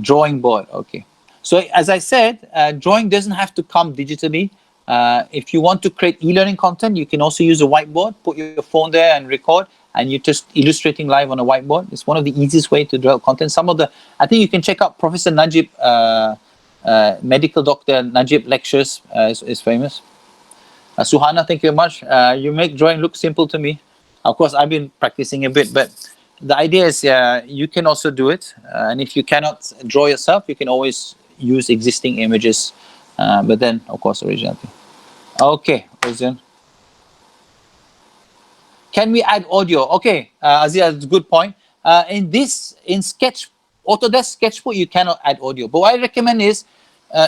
Drawing board. Okay. So as I said, drawing doesn't have to come digitally. If you want to create e-learning content, you can also use a whiteboard, put your phone there and record, and you're just illustrating live on a whiteboard. It's one of the easiest way to draw content. I think you can check out Professor Najib, medical doctor Najib lectures is famous. Suhana, thank you very much. You make drawing look simple to me. Of course, I've been practicing a bit, but the idea is you can also do it. And if you cannot draw yourself, you can always use existing images, but then, of course, originality. Okay, Ozian. Can we add audio? Okay, Azia, that's a good point. In Autodesk Sketchbook, you cannot add audio. But what I recommend is,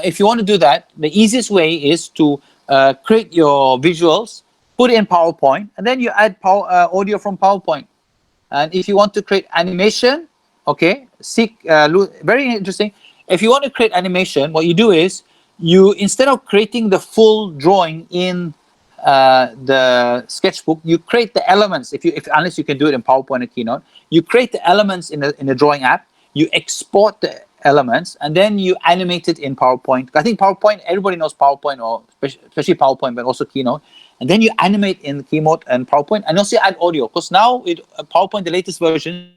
if you want to do that, the easiest way is to create your visuals, put it in PowerPoint, and then you add audio from PowerPoint. And if you want to create animation, okay, very interesting. If you want to create animation, what you do is, instead of creating the full drawing in the sketchbook, you create the elements. Unless you can do it in PowerPoint or Keynote, you create the elements in the drawing app. You export the elements and then you animate it in PowerPoint. I think PowerPoint, everybody knows PowerPoint, or especially PowerPoint, but also Keynote. And then you animate in Keynote and PowerPoint, and also add audio. Because now with PowerPoint, the latest versions,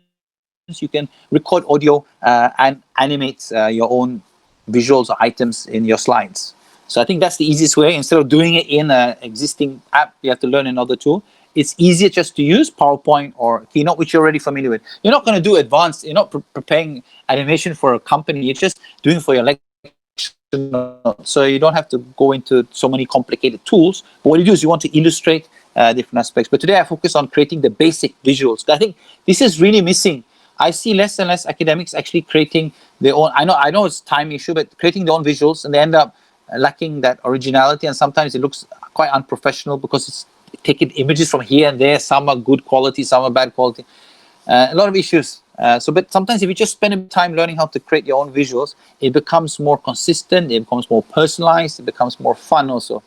you can record audio and animate your own visuals or items in your slides. So I think that's the easiest way. Instead of doing it in an existing app, you have to learn another tool. It's easier just to use PowerPoint or Keynote, which you're already familiar with. You're not going to do advanced. You're not preparing animation for a company. You're just doing it for your lecture. So you don't have to go into so many complicated tools. But what you do is you want to illustrate different aspects. But today I focus on creating the basic visuals. I think this is really missing. I see less and less academics actually creating their own. I know it's time issue, but creating their own visuals, and they end up lacking that originality. And sometimes it looks quite unprofessional because it's taking images from here and there. Some are good quality, some are bad quality. A lot of issues. But sometimes if you just spend time learning how to create your own visuals, it becomes more consistent, it becomes more personalized, it becomes more fun also.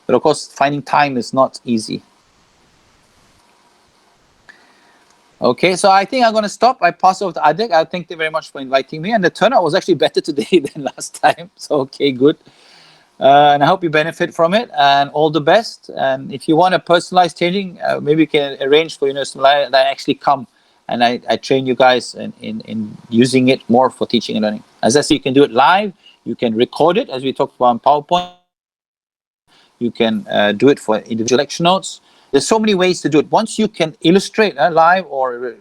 But of course, finding time is not easy. Okay, so I think I'm going to stop. I pass over to Adek. I thank you very much for inviting me. And the turnout was actually better today than last time. So, okay, good. And I hope you benefit from it, and all the best. And if you want a personalized changing, maybe we can arrange for that I actually come and I train you guys in using it more for teaching and learning. As I said, you can do it live, you can record it as we talked about in PowerPoint, you can do it for individual lecture notes. There's so many ways to do it. Once you can illustrate live or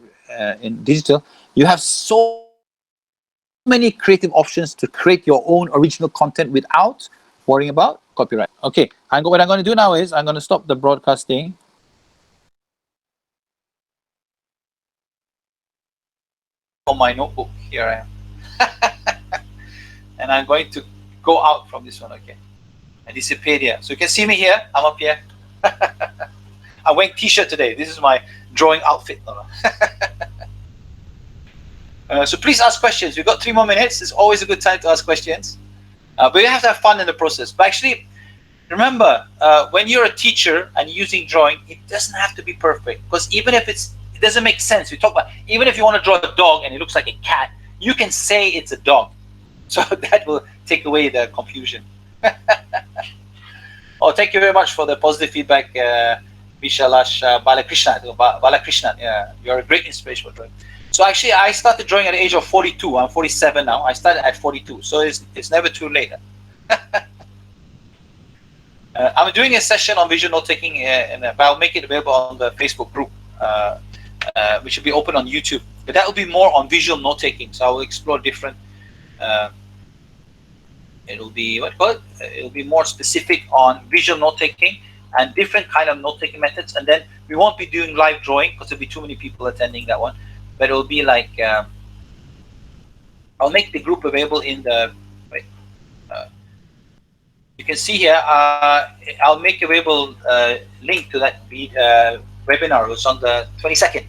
in digital, you have so many creative options to create your own original content without worrying about copyright. Okay, what I'm going to do now is I'm going to stop the broadcasting. On my notebook, here I am. And I'm going to go out from this one, okay? I disappeared here. So you can see me here, I'm up here. I'm wearing t-shirt today. This is my drawing outfit. So please ask questions. We've got 3 more minutes. It's always a good time to ask questions. But you have to have fun in the process. But actually, remember, when you're a teacher and using drawing, it doesn't have to be perfect. Because even if it doesn't make sense, we talk about, even if you want to draw a dog and it looks like a cat, you can say it's a dog. So that will take away the confusion. Oh, thank you very much for the positive feedback, Vishalash Balakrishnan. Yeah, you're a great inspiration for drawing. So actually, I started drawing at the age of 42. I'm 47 now. I started at 42, so it's never too late. I'm doing a session on visual note taking, and I'll make it available on the Facebook group, which will be open on YouTube. But that will be more on visual note taking. So I will explore different. It'll be it'll be more specific on visual note taking and different kind of note taking methods. And then we won't be doing live drawing because there'll be too many people attending that one. But it'll be like I'll make the group available in the. Wait, you can see here. I'll make available link to that webinar. It's on the 22nd.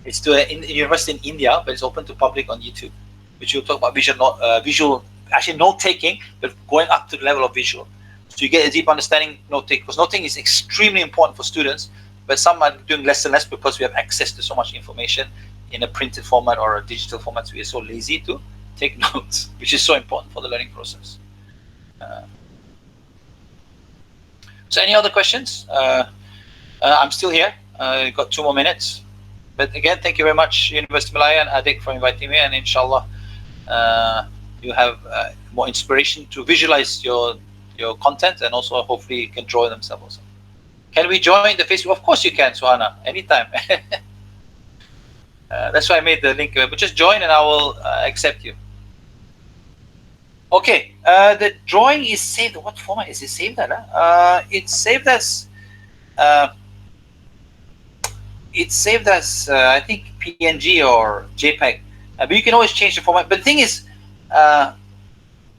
It's to a university in India, but it's open to public on YouTube, which will talk about visual. Actually, note taking, but going up to the level of visual. So you get a deep understanding note taking, because note taking is extremely important for students, but some are doing less and less because we have access to so much information in a printed format or a digital format. So we are so lazy to take notes, which is so important for the learning process. So any other questions? I'm still here. Got 2 more minutes. But again, thank you very much, University of Malaya and Adik, for inviting me, and inshallah, you have more inspiration to visualize your content, and also hopefully you can draw themselves also. Can we join the Facebook? Of course you can, Suhana, anytime. That's why I made the link, but just join and I will accept you. Okay, the drawing is saved. What format is it saved at? It's saved as I think PNG or JPEG, but you can always change the format. But the thing is, I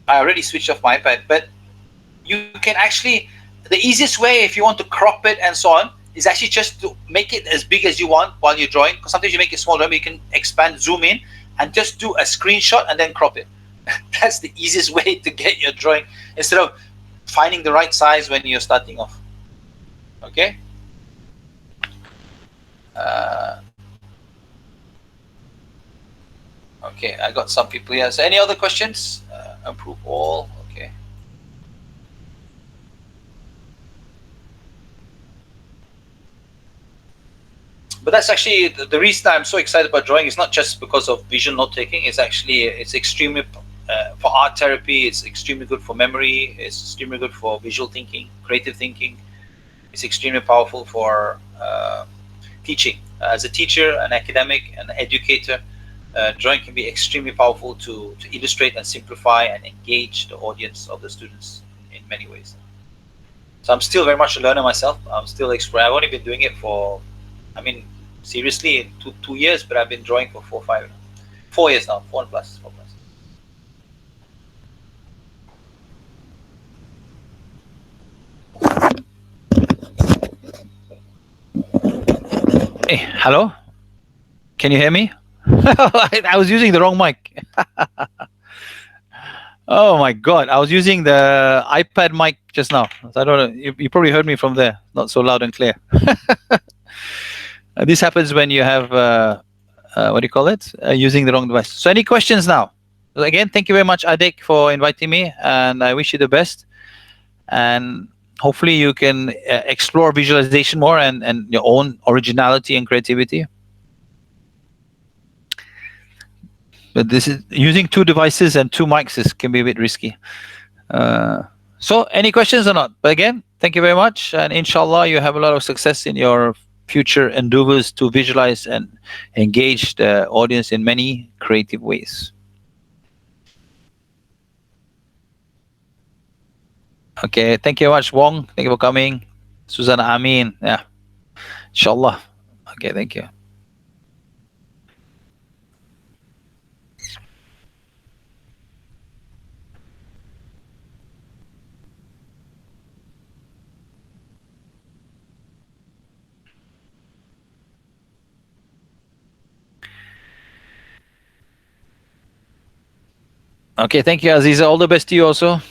already switched off my iPad, but you can actually, the easiest way if you want to crop it and so on is actually just to make it as big as you want while you're drawing, because sometimes you make it smaller, but you can expand, zoom in, and just do a screenshot and then crop it. That's the easiest way to get your drawing, instead of finding the right size when you're starting off. Okay. Okay, I got some people here. So any other questions? Approve all. Okay. But that's actually the reason I'm so excited about drawing is not just because of visual note taking. It's actually, it's extremely for art therapy. It's extremely good for memory. It's extremely good for visual thinking, creative thinking. It's extremely powerful for teaching. As a teacher, an academic, an educator, drawing can be extremely powerful to illustrate and simplify and engage the audience of the students in many ways. So I'm still very much a learner myself. I'm still exploring. I've only been doing it for, I mean, seriously, 2 years, but I've been drawing for 4 years now, 4 plus. Hey, hello? Can you hear me? I was using the wrong mic. Oh my God, I was using the iPad mic just now. So I don't know, you probably heard me from there, not so loud and clear. This happens when you have, what do you call it? Using the wrong device. So any questions now? Again, thank you very much, Adik, for inviting me, and I wish you the best. And hopefully you can explore visualization more and your own originality and creativity. But this is using two devices and two mics can be a bit risky. Uh, so, any questions or not? But again, thank you very much, and inshallah, you have a lot of success in your future endeavors to visualize and engage the audience in many creative ways. Okay, thank you very much, Wong. Thank you for coming. Susanna Amin. Yeah, inshallah. Okay, thank you. Okay, thank you, Aziza. All the best to you also.